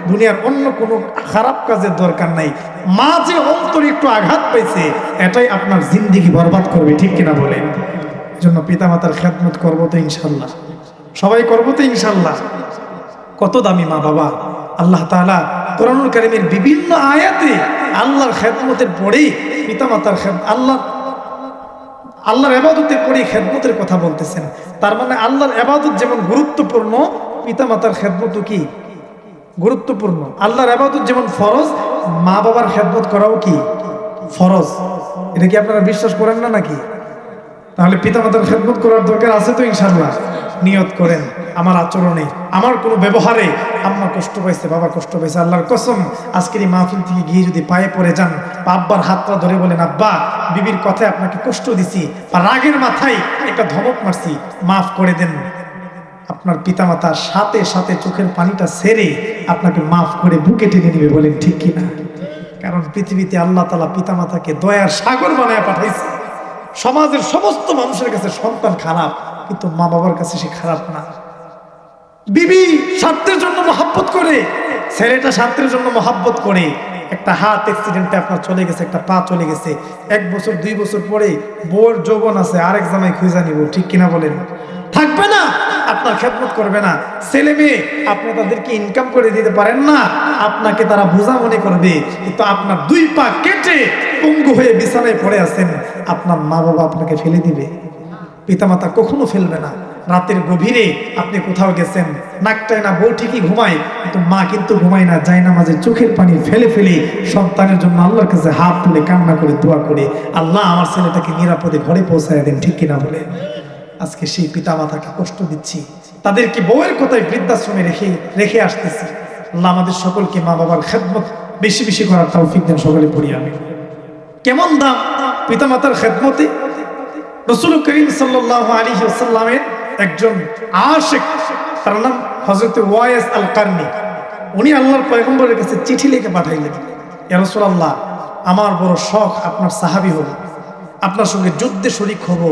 দুনিয়ার অন্য কোনো খারাপ কাজের দরকার নাই, মা যে অন্তরে একটু আঘাত পাইছে এটাই আপনার জিন্দেগি বরবাদ করবে, ঠিক কিনা বলেন? জন্য পিতামাতার খেদমত করবো তো ইনশাল্লাহ, সবাই করবো তো ইনশাল্লাহ। কত দামি মা বাবা! আল্লাহ তাআলা কোরআনুল কারীমের বিভিন্ন আয়াতে আল্লাহর খেদমতের পরেই পিতামাতার আল্লাহর ইবাদতের পরেই খেদমতের কথা বলতেছেন। তার মানে আল্লাহর ইবাদত যেমন গুরুত্বপূর্ণ, পিতামাতার খেদমতও কি গুরুত্বপূর্ণ। আল্লাহর ইবাদত যেমন ফরজ, মা বাবার খেদমত করাও কি ফরজ। এটা কি আপনারা বিশ্বাস করেন না নাকি? তাহলে পিতামাতার খেদমত করার দরকার আছে তো ইনশাআল্লাহ। নিয়ত করেন, আমার আচরণে, আমার কোনো ব্যবহারে আম্মা কষ্ট পাইছে, বাবা কষ্ট পাইছে, আল্লাহর কসম আজকের এই মাহফিল থেকে গিয়ে যদি পায়ে পড়ে যান, বা আব্বার হাতটা ধরে বলেন আব্বা বিবির কথায় আপনাকে কষ্ট দিছি, বা রাগের মাথায় একটা ধমক মারছি, মাফ করে দেন, আপনার পিতামাতার সাথে সাথে চোখের পানিটা ছেড়ে আপনাকে মাফ করে বুকে টেনে নিবে, বলেন ঠিক কিনা? কারণ পৃথিবীতে আল্লাহ তাআলা পিতামাতাকে দয়ার সাগর বানায় পাঠাইছে। সমাজের সমস্ত মানুষের কাছে সন্তান খারাপ, কিন্তু মা বাবার কাছে সে খারাপ না। বিবি স্বার্থের জন্য মহাব্বত করে, ছেলেটা স্বার্থের জন্য মহাব্বত করে, একটা হাত অ্যাক্সিডেন্টে আপনার চলে গেছে, একটা পা চলে গেছে, 1 বছর 2 বছর পরে বউর যৌবন আছে, আরেক জামাই খুঁজা নিব, ঠিক কিনা বলেন? থাকবে না, আপনার খেদমত করবে না। ছেলে মেয়ে আপনি তাদেরকে ইনকাম করে দিতে পারেন না, আপনাকে তারা বোঝা মনে করবে, কিন্তু আপনার 2 পা কেটে পঙ্গু হয়ে বিছানায় পড়ে আছেন, আপনার মা বাবা আপনাকে ফেলে দিবে। পিতামাতা কখনো ফেলবে না। রাতের গভীরে আপনি কোথাও গেছেন, নাকটায় না বউ ঠিকই ঘুমায়, কিন্তু মা কিন্তু ঘুমায় না, যায় না, মাঝে চোখের পানি ফেলে ফেলে সন্তানের জন্য আল্লাহর কাছে হাত তুলে কান্না করে দোয়া করে, আল্লাহ আমার ছেলেটাকে নিরাপদে ঘরে পৌঁছায় দেন, ঠিক কিনা বলে? আজকে সেই পিতামাতাকে কষ্ট দিচ্ছি, তাদেরকে বউয়ের কথায় বৃদ্ধাশ্রমে রেখে রেখে আসতেছি। আল্লাহ আমাদের সকলকে মা বাবার খেদমত বেশি বেশি করার তৌফিক দেন, সকলে পড়ি আমি। কেমন দাম পিতামাতার খেদমতে! রাসূল করিম সাল্লাল্লাহু আলাইহি ওয়াসাল্লামের একজন আশিক, তার নাম হযরত ওয়াইস আল কারনি, উনি আল্লাহর পয়গম্বরের কাছে চিঠি লিখে পাঠাইলেন, ইয়া রাসূলুল্লাহ, আমার বড় শখ আপনার সাহাবী হব, আপনার সঙ্গে যুদ্ধে শরীক হব,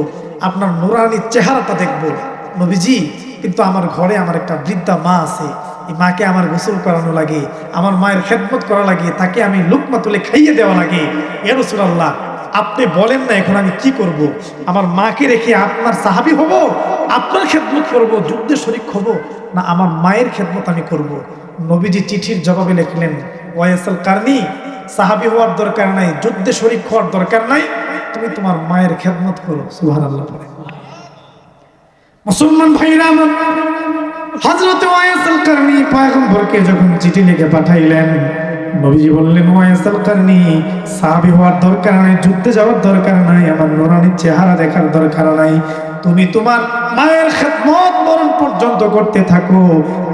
আপনার নুরানি চেহারাটা দেখব নবীজি, কিন্তু আমার ঘরে আমার একটা বৃদ্ধা মা আছে, এই মাকে আমার গোসল করানো লাগে, আমার মায়ের খেদমত করা লাগে, তাকে আমি লুকমা তুলে খাইয়ে দেওয়া লাগে। ইয়া রাসূলুল্লাহ, আপনি বলেন না এখন আমি কি করব? আমার মাকে রেখে আপনার সাহাবী হব, আপনার খেদমত করব, যুদ্ধে শরীক হব, না আমার মায়ের খেদমত আমি করব? নবীজি চিঠির জবাবে লিখলেন, ওয়াইস আল কারনি, সাহাবী হওয়ার দরকার নাই, যুদ্ধে শরীক হওয়ার দরকার নাই, তুমি তোমার মায়ের খেদমত করো। সুবহানাল্লাহ পড়ে। মুসলমান ভাইরা আমার, হযরত ওয়াইস আল কারনি পয়গম্বরকে যখন চিঠি লিখে পাঠাইলেন, নবীজি বললেন, ওয়াইস আল কারনি, সাহাবী হওয়ার দরকার নাই, যুদ্ধে যাওয়ার দরকার নাই, আমার নুরানি চেহারা দেখার দরকার নাই, তুমি তোমার মায়ের খেদমত মরণ পর্যন্ত করতে থাকো,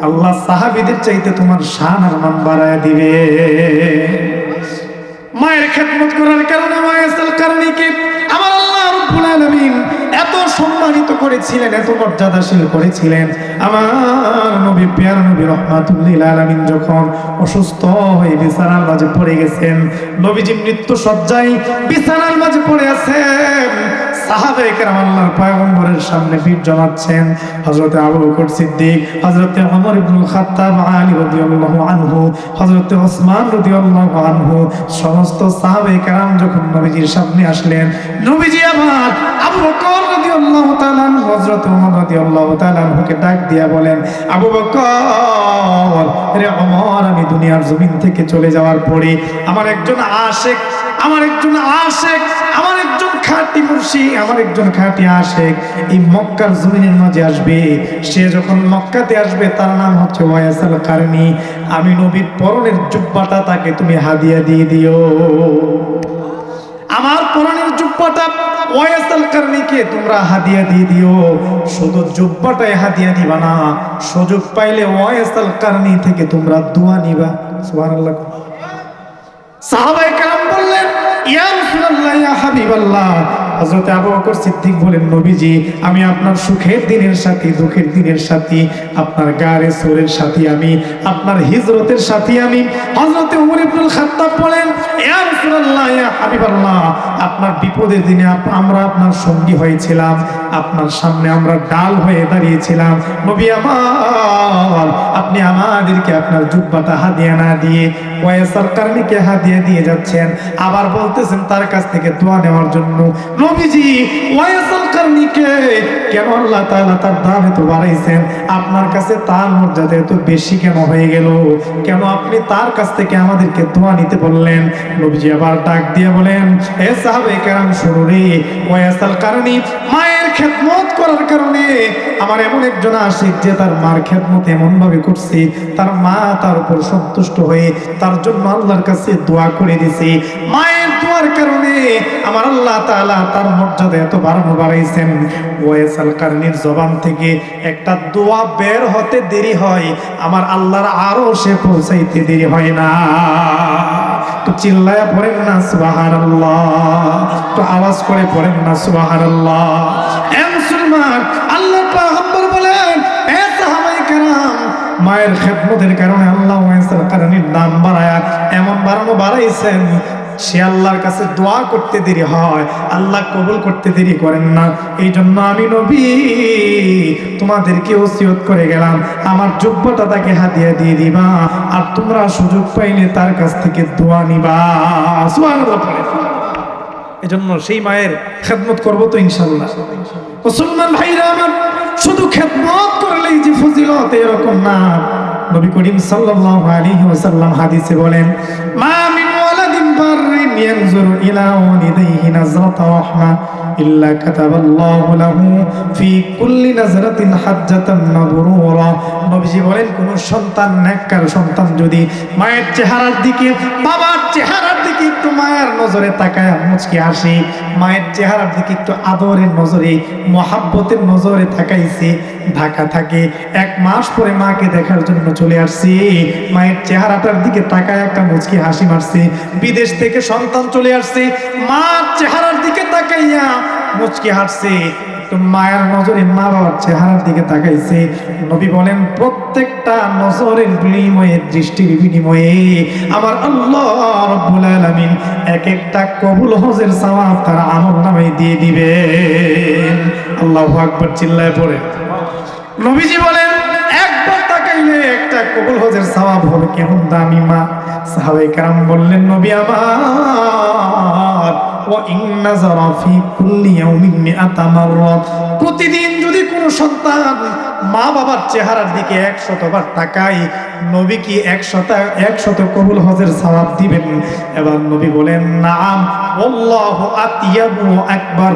আল্লাহ সাহাবীদের চাইতে তোমার শান আর মান বাড়ায় দিবে। মায়ের খেদমত করার কারণে ওয়াইস আল কারনিকে আমার আল্লাহ রাব্বুল আলামিন এত সম্মানিত করেছিলেন, এত মর্যাদাশীল করেছিলেন। আমার নবী, প্যারা নবী রাহমাতুল লিল আলামিন যখন অসুস্থ হয়ে বিছানার মাঝে পড়ে গেছেন, নবীজি মৃত্যু সজ্জায় বিছানার মাঝে পড়ে আছেন, সাহাবায়ে কেরাম আল্লাহর পয়গম্বরের সামনে ভিড় জমাচ্ছেন। হযরত আবু বকর সিদ্দিক, হযরত ওমর ইবনুল খাত্তাব, আলী রাদিয়াল্লাহু আনহু, হযরত ওসমান রাদিয়াল্লাহু আনহু, সমস্ত সাহাবায়ে কেরাম যখন নবীজির সামনে আসলেন, নবীজি আবার আবু বকর রাদিয়াল্লাহু তাআলা আনহু, হযরত ওমর রাদিয়াল্লাহু তাআলা আনহুকে ডাক দিয়া বলেন, আবু বকর, রে ওমর, আমি দুনিয়ার জমিন থেকে চলে যাওয়ার পরে আমার একজন আশিক, আমার একজন আশিক, আমার একজন খাঁটি মুর্শিদ, আমার একজন খাঁটি আশিক এই মক্কার জমিনের মাঝে আসবে। সে যখন মক্কাতে আসবে, তার নাম হচ্ছে ওয়াইস আল কারনি। আমি নবীর পরনের জুব্বাটা তাকে তুমি হাদিয়া দিয়ে দিও। আমার পরনের জুব্বাটা ওয়াইস আল কারনিকে তোমরা হাদিয়া দিয়ে দিও। শুধু জুব্বাটাই হাদিয়া দিবা না, সুযোগ পাইলে ওয়াইস আল কারনি থেকে তোমরা দোয়া নিবা। সুবহানাল্লাহ। সাহাবায়ে কেরাম বললেন, ইয়া রাসূলুল্লাহ, ইয়া হাবিবাল্লাহ। হযরত আবু বকর সিদ্দিক বলেন, নবীজি, আমি আপনার সুখের দিনের সাথী, দুঃখের দিনের সাথী, আপনার গারে সোরের সাথী আমি, আপনার হিজরতের সাথী আমি। হযরত ওমর ইবনুল খাত্তাব বলেন, ইয়া রাসূলুল্লাহ, ইয়া হাবিবাল্লাহ, আপনার বিপদের দিনে আমরা আপনার সঙ্গী হয়েছিলাম, আপনার সামনে আমরা ডাল হয়ে দাঁড়িয়েছিলাম। নবী আমার, আপনি আমাদেরকে আপনার জুব্বাটা হাদিয়া না দিয়ে ওয়াইস আল কারনিকে হাদিয়া দিয়ে যাচ্ছেন, আবার বলতেছেন তার কাছ থেকে দোয়া নেওয়ার জন্য। নবীজি, ওয়াইস আল কারনিকে কেন আল্লাহ তাআলা তার দাম এত বাড়াইছেন? আপনার কাছে তার মর্যাদা এত বেশি কেন হয়ে গেল? কেন আপনি তার কাছ থেকে আমাদেরকে দোয়া নিতে বললেন? নবীজি আবার ডাক দিয়ে বলেন, হে সাহাবায়ে কেরাম, শুনুন রে, ওয়াইস আল কারনি মায়ের খেদমত করার কারণে আমার এমন একজন আশিক যে তার মার খেদমত এমন ভাবে করছে, তার মা তার উপর সন্তুষ্ট হয়ে তার জন্য আল্লাহর কাছে দোয়া করে দিছে। মায়ের দোয়ার কারণে আমার আল্লাহ তাআলা তার মর্যাদা এত বাড়াইছেন। ওয়াইস আল কারনির জবান থেকে একটা দোয়া বের হতে দেরি হয়, আমার আল্লাহর আরশে পৌঁছাইতে দেরি হয় না। তো চিল্লায়া পড়েন না সুবহানাল্লাহ, তো আওয়াজ করে পড়েন না সুবহানাল্লাহ। এ মুসলমান, আল্লাহর পয়গম্বর বলেন, হে সাহাবায়ে কেরাম, মায়ের খেদমতের কারণে আল্লাহ ওয়াইস আল কারনির দাম বাড়ায়া এমন বাড়াইছেন, সে আল্লাহর কাছে দোয়া করতে দেরি হয়, আল্লাহ কবুল করতে দেরি করেন না। এই জন্য আমি নবী তোমাদেরকে ওসিয়ত করে গেলাম, আমার জুব্বাটা তাকে হাদিয়া দিয়ে দিবা, আর তোমরা সুযোগ পাইলে তার কাছ থেকে দোয়া নিবা। সুবহানাল্লাহ। এজন্য সেই মায়ের খেদমত করবো তো ইনশাআল্লাহ। মুসলমান ভাইরা আমার, শুধু খেদমত করলেই যে ফজিলত এরকম না। নবী করিম সাল্লাল্লাহু আলাইহি ওয়াসাল্লাম হাদিসে বলেন, মা মিন ওয়ালাদিন বাররিন ইয়ানজুরু ইলা ওয়ালিদাইহি নাজরাতা রাহমা ইল্লা কাতাবাল্লাহু লাহু ফি কুল্লি নাজরাতিন হাজ্জাতান মাবরুরা। নবীজি বলেন, কোন সন্তান, নেককার সন্তান যদি মায়ের চেহারার দিকে, বাবার চেহারার দিকে একটু মায়ের নজরে তাকায়, মুচকি হাসি, মায়ের চেহারার দিকে একটু আদরের নজরে, মহাব্বতের নজরে তাকাইছে, ঢাকা থাকে, 1 মাস পরে মাকে দেখার জন্য চলে আসছে, মায়ের চেহারাটার দিকে তাকায় একটা মুচকি হাসি মারছে, বিদেশ থেকে সন্তান চলে আসছে, মার চেহারার দিকে তাকাইয়া মুচকি হাসছে, মায়ের নজরে মা বাবার চেহারার দিকে তাকাইছে। নবী বলেন, প্রত্যেকটা নজরের বিনিময়ে, দৃষ্টির বিনিময়ে আমার আল্লাহ রাব্বুল আলামিন এক একটা কবুল হজের সওয়াব তার আমলনামায় দিয়ে দিবেন। আল্লাহু আকবার চিল্লায় পড়ে। নবীজি বলেন, একবার তাকাইলে একটা কবুল হজের সওয়াব হবে। কেমন দামি মা! সাহাবায়ে কেরাম বললেন, নবী আমার, প্রতিদিন যদি কোনো সন্তান মা বাবার চেহারার দিকে 100 বার তাকায়, নবী কি 100 কবুল হজের সওয়াব দিবেন? এবার নবী বলেন, নাম আল্লাহু আতিয়াবু আকবার,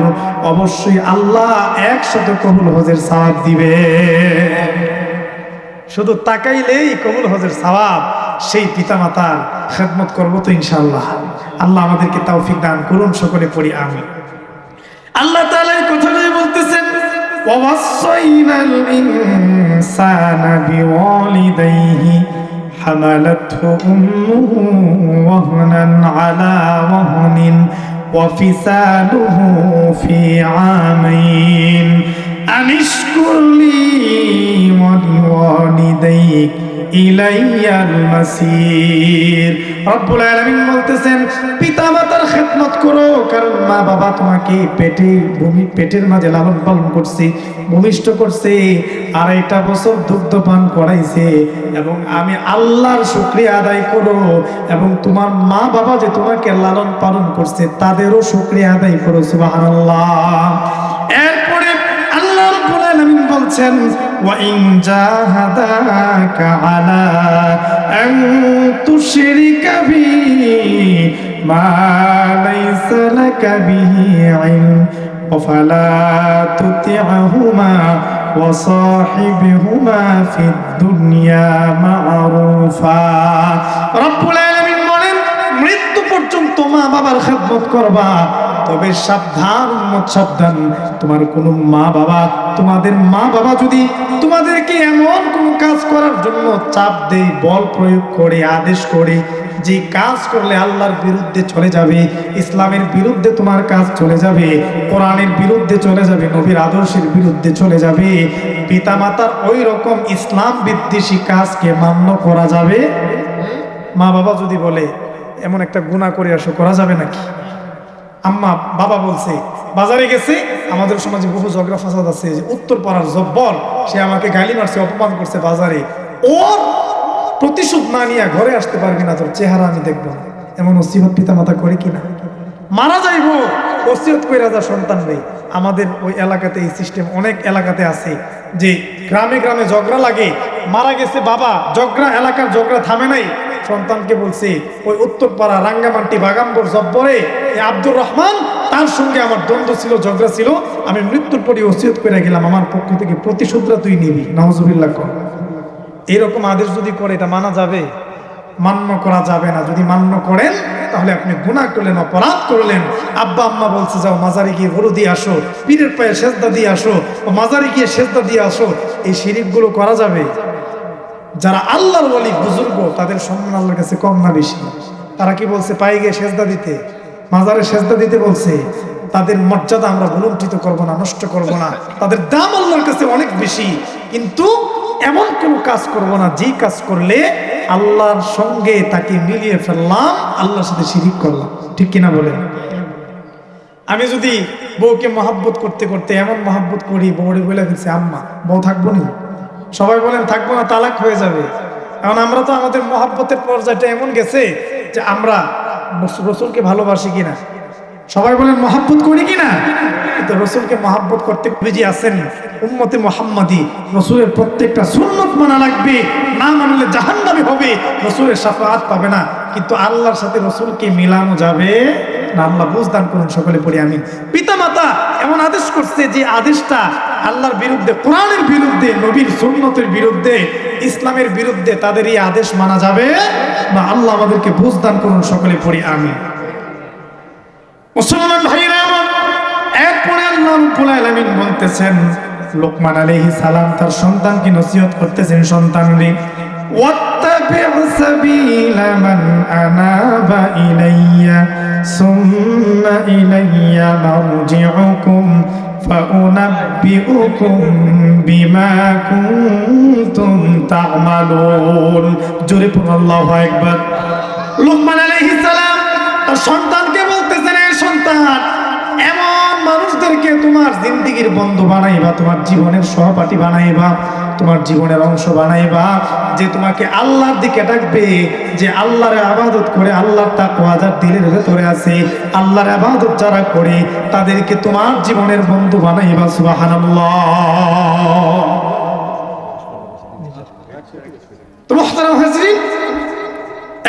অবশ্যই আল্লাহ 100 কবুল হজের সওয়াব দিবে। শুধু তাকাইলেই কবুল হজের সওয়াব। সেই পিতামাতার খেদমত করবো তো ইনশাআল্লাহ। আল্লাহ আমাদেরকে তৌফিক দান করুন, সকলে পড়ি আমিন। আল্লাহ তাআলা এই কথাটাই বলতেছেন, ওয়াসাইনাল ইনসানা বিওয়ালিদাইহি হামালাতহু উম্মুহু ওয়াহনান আলা ওয়াহনিন ওয়া ফিসালুহু ফি আমাইন আনিশকুর লি ওয়া লিওয়ালিদাইক ইলাইয়াল মাসির। রব্বুল আলামিন বলতেছেন, পিতামাতার খেদমত করো, কারণ মা বাবা তোমাকে পেটের মাঝে লালন পালন করছে, ভূমিষ্ঠ করছে, 2.5 বছর দুগ্ধ পান করাইছে, এবং আমি আল্লাহর শুকরিয়া আদায় করো, এবং তোমার মা বাবা যে তোমাকে লালন পালন করছে তাদেরও শুকরিয়া আদায় করো। সুবহানাল্লাহ। এরপরে আল্লাহ রাব্বুল আলামিন বলছেন, ওয়া ইন জাহাদাকা আলা আন তুশরিকা বি মা লাইসা লাকা বিহি ইলম ফালা তুতি'হুমা ওয়া সাহিবহুমা ফিদ দুনিয়া মা'রুফা। রব্বুল আলামিন বলেন, মৃত্যু পর্যন্ত মা বাবার খেদমত করবা, তবে সাবধান উম্মত সাবধান, তোমার কোন তোমাদের মা বাবা যদি তোমাদেরকে এমন কোন কাজ করার জন্য চাপ দেয়, বল প্রয়োগ করে, আদেশ করে, যে কাজ করলে আল্লাহর বিরুদ্ধে চলে যাবে, ইসলামের বিরুদ্ধে তোমার কাজ চলে যাবে, কোরআনের বিরুদ্ধে চলে যাবে, নবীর আদর্শের বিরুদ্ধে চলে যাবে, পিতামাতার ওই রকম ইসলাম বিদ্বেষী কাজকে মান্য করা যাবে? মা বাবা যদি বলে এমন একটা গুনাহ করে আসো, করা যাবে নাকি? আম্মা বাবা বলছে, বাজারে গেছে, আমাদের সমাজে বহু ঝগড়া ফাসাদ আছে, যে উত্তর পাড়ার জব্বর, সে আমাকে গালি মারছে, অপমান করছে বাজারে, ওর প্রতিশোধ না নিয়ে ঘরে আসতে পারবি না, তোর চেহারা আমি দেখবো না। এমন ওসিয়ত পিতামাতা করে কিনা? মারা যাইব ওসিয়ত কইরা যা সন্তান নেই। আমাদের ওই এলাকাতে এই সিস্টেম অনেক এলাকাতে আছে, যে গ্রামে গ্রামে ঝগড়া লাগে, মারা গেছে বাবা, ঝগড়া, এলাকার ঝগড়া থামে নাই, সন্তানকে বলছে, ওই উত্তরপাড়া রাঙ্গামাটি বাগাম্বর জব্বরে আব্দুর রহমান, তার সঙ্গে আমার দ্বন্দ্ব ছিল, ঝগড়া ছিল, আমি মৃত্যুর পরে ওসিয়ত করে গেলাম, আমার পক্ষ থেকে প্রতিশোধরা তুই নিবি। নাউজুবিল্লাহ। এরকম আদেশ যদি করে, এটা মানা যাবে? মান্য করা যাবে না। যদি মান্য করেন তাহলে আপনি গুনাহ করলেন, অপরাধ করলেন। আব্বা আম্মা বলছে, যাও মাজারে গিয়ে গরু দিয়ে আসো, পীরের পায়ে সেজদা দিয়ে আসো, ও মাজারে গিয়ে সেজদা দিয়ে আসো, এই শিরিকগুলো করা যাবে? যারা আল্লাহর ওয়ালি বুজুর্গ, তাদের সম্মান আল্লাহর কাছে কম না বেশি? তারা কি বলছে? পায়ে গিয়ে সেজদা দিতে, মাজারে সেজদা দিতে বলছে। তাদের মর্যাদা আমরা ভুলুণ্ঠিত করব না, নষ্ট করব না, তাদের দাম আল্লাহর কাছে অনেক বেশি। কিন্তু এমন কোনো কাজ করব না যেই কাজ করলে আল্লাহর সঙ্গে তাকে মিলিয়ে ফেললাম, আল্লাহর সাথে শিরিক করলাম। ঠিক কিনা বলেন? আমি যদি বউকে মহাব্বত করতে করতে এমন মহাব্বত করি, বউরে বলে ফেলছি, আম্মা বউ থাকবো না, সবাই বলেন থাকবো না, তালাক হয়ে যাবে। এখন আমরা তো আমাদের মহাব্বতের পর্যায়টা এমন গেছে যে আমরা রসুলকে ভালোবাসি কিনা, সবাই বলেন মহাব্বত করি কিনা? কিন্তু রসুলকে মহাব্বত করতে বিজি আছেন উম্মতে মুহাম্মাদি, রসুলের প্রত্যেকটা সুন্নত মানা লাগবে, না মানলে জাহান্নামী হবে, রসুলের শাফাআত পাবে না। কিন্তু আল্লাহর সাথে রসুলকে মিলানো যাবে না। আল্লাহ বুঝদান করুন, সকলে পড়ি আমিন। পিতা মাতা এমন আদেশ করছে যে আদেশটা আল্লাহর বিরুদ্ধে, কোরআনের বিরুদ্ধে, নবীর সুন্নতের বিরুদ্ধে, ইসলামের বিরুদ্ধে, তাদের এই আদেশ মানা যাবে না। আল্লাহ আমাদেরকে বুঝ দান করুন, সকলে পড়ি আমিন। মুসলমান ভাইরা আমার, এরপরে আল্লাহ রাব্বুল আলামিন বলতেছেন, লোকমান আলাইহিস সালাম তার সন্তানকে নসিহত করতেছেন, সন্তানরে ওয়াত্তাবি' সাবিলা মান আনাবা ইলাইয়া সুম্মা ইলাইয়া মারজিউকুম ফাউনাব্বিউকুম বিমা কুনতুম তা'মালুন। জোরে পড়ুন আল্লাহু আকবার। লোকমান আলাইহিস সালাম তার সন্তানকে বলতেছেন, এই সন্তান, এমন মানুষদেরকে তোমার জিন্দেগির বন্ধু বানাইবা, তোমার জীবনের সহপাঠী বানাইবা, তোমার জীবনের অংশ বানাইবা, যে তোমাকে আল্লাহর দিকে ডাকবে, যে আল্লাহর ইবাদত করে, আল্লাহর তাকওয়া যার দিলের ভেতরে আছে, আল্লাহর ইবাদত যারা করে, তাদেরকে তোমার জীবনের বন্ধু বানাইবা। সুবহানাল্লাহ। তো মুহতারাম হাজরিন,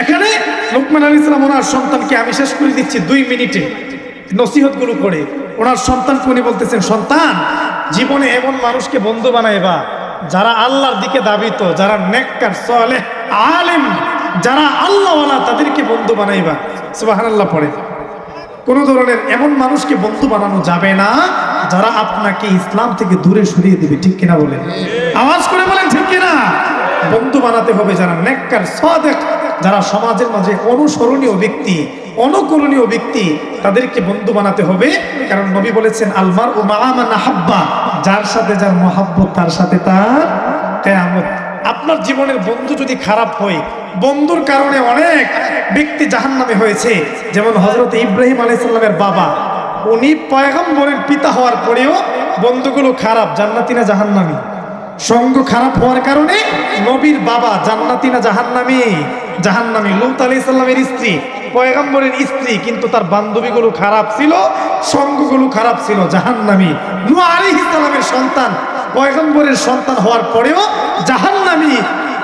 এখানে লোকমান আলাইহিস সালাম ওনার সন্তানকে, আমি শেষ করে দিচ্ছি 2 মিনিটে নসিহত গুলো করে, ওনার সন্তানকে উনি বলতেছেন, সন্তান, জীবনে এমন মানুষকে বন্ধু বানাইবা যারা আল্লাহর দিকে দাবিত, যারা নেককার, সালেহ, আলেম, যারা আল্লাহওয়ালা, তাদেরকে বন্ধু বানাইবা। সুবহানাল্লাহ পড়ে। কোন ধরনের এমন মানুষকে বন্ধু বানানো যাবে না যারা আপনাকে ইসলাম থেকে দূরে সরিয়ে দিবে। ঠিক কিনা বলেন? আওয়াজ করে বলেন ঠিক কিনা? বন্ধু বানাতে হবে যারা নেককার, সাদেক, যারা সমাজের মাঝে অনুসরণীয় ব্যক্তি, অনুকরণীয় ব্যক্তি, তাদেরকে বন্ধু বানাতে হবে। কারণ নবী বলেছেন, আলমার ও মা মান আহাব্বা, যার সাথে যার মহব্বত, তার সাথে তার কিয়ামত। আপনার জীবনের বন্ধু যদি খারাপ হয়, বন্ধুর কারণে অনেক ব্যক্তি জাহান্নামে হয়েছে। যেমন হযরত ইব্রাহিম আলাইহিস সালামের বাবা, উনি পয়গম্বরের পিতা হওয়ার পরেও বন্ধুগুলো খারাপ, জান্নাতি না জাহান্নামী? সঙ্গ খারাপ হওয়ার কারণে নবীর বাবা জান্নাতি না জাহান্নামী? জাহান্নামী। লূত আলাইহিস সালামের স্ত্রী, পয়গম্বরের স্ত্রী, কিন্তু তার বান্ধবীগুলো খারাপ ছিল, সঙ্গগুলো খারাপ ছিল, জাহান্নামী। নূহ আলাইহিস সালামের সন্তান, পয়গম্বরের সন্তান হওয়ার পরেও জাহান্নামী।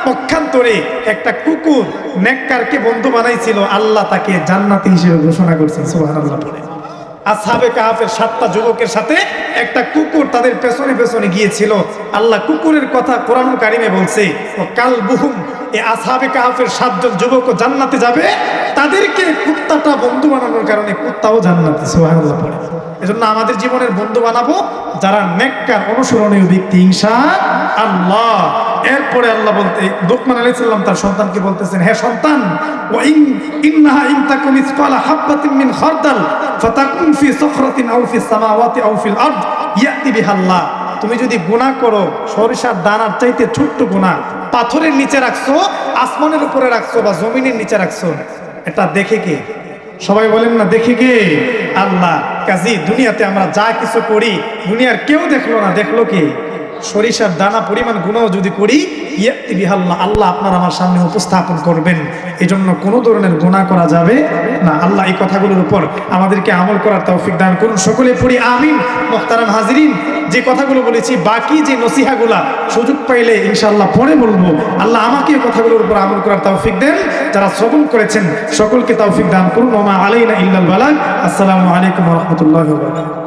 পক্ষান্তরে একটা কুকুর নেককারকে বন্ধু বানাইছিল, আল্লাহ তাকে জান্নাতি হিসেবে ঘোষণা করছেন। সুবহানাল্লাহ পড়ে। আসহাবে কাহাফের 7টা যুবকের সাথে একটা কুকুর তাদের পেছনে পেছনে গিয়েছিল। আল্লাহ কুকুরের কথা কোরআনুল কারীমে বলছে, ও কালবুহুম, এই আসহাবে কাহাফের 7 জন যুবক জান্নাতে যাবে, তাদেরকে কুত্তাটা বন্ধু বানানোর কারণে কুত্তাও জান্নাতে। সুবহানাল্লাহ পড়ে। এজন্য আমাদের জীবনের বন্ধু বানাবো যারা নেককার, অনুসরণীয় ব্যক্তি, ইনশাআল্লাহ। এরপরে আল্লাহ বলতে, লোকমান আলাইহিস সালাম তার সন্তানকে বলতেছেন, হে সন্তান, ওয়া ইন্নাহা ইন তাকুন মিসকালা হাববাতিন মিন খারদাল ফাতাকুন ফি সাখরাতিন আও ফিস সামাওয়াতি আও ফিল আরদ ইয়াতি বিহাল্লাহ। তুমি যদি গুনাহ করো, সরিষার দানার চাইতে ছোট্ট গুনাহ, পাথরের নিচে রাখছো, আসমানের উপরে রাখছো, বা জমিনের নিচে রাখছো, এটা দেখে কে? সবাই বলেন না, দেখে কে? আল্লাহ। কাজী দুনিয়াতে আমরা যা কিছু করি, দুনিয়ার কেউ দেখলো না, দেখলো কে? সরিষার দানা পরিমাণ গুনাহ যদি করি, ইয়াতি বিহাল্লাহ, আল্লাহ আপনার আমার সামনে উপস্থাপন করবেন। এজন্য কোনো ধরনের গুনাহ করা যাবে না। আল্লাহ এই কথাগুলোর উপর আমাদেরকে আমল করার তৌফিক দান করুন, সকলে পড়ি আমিন। মুহতারাম হাজিরিন, যে কথাগুলো বলেছি, বাকি যে নসিহাগুলা সুযোগ পাইলে ইনশাআল্লাহ পরে বলবো। আল্লাহ আমাকে এই কথাগুলোর উপর আমল করার তৌফিক দেন। যারা শ্রবণ করেছেন সকলকে তৌফিক দান করুন। ওয়া মা আলাইনা ইল্লাল বালাগ। আসসালামু আলাইকুম ওয়া রাহমাতুল্লাহি ওয়া বারাকাতুহু।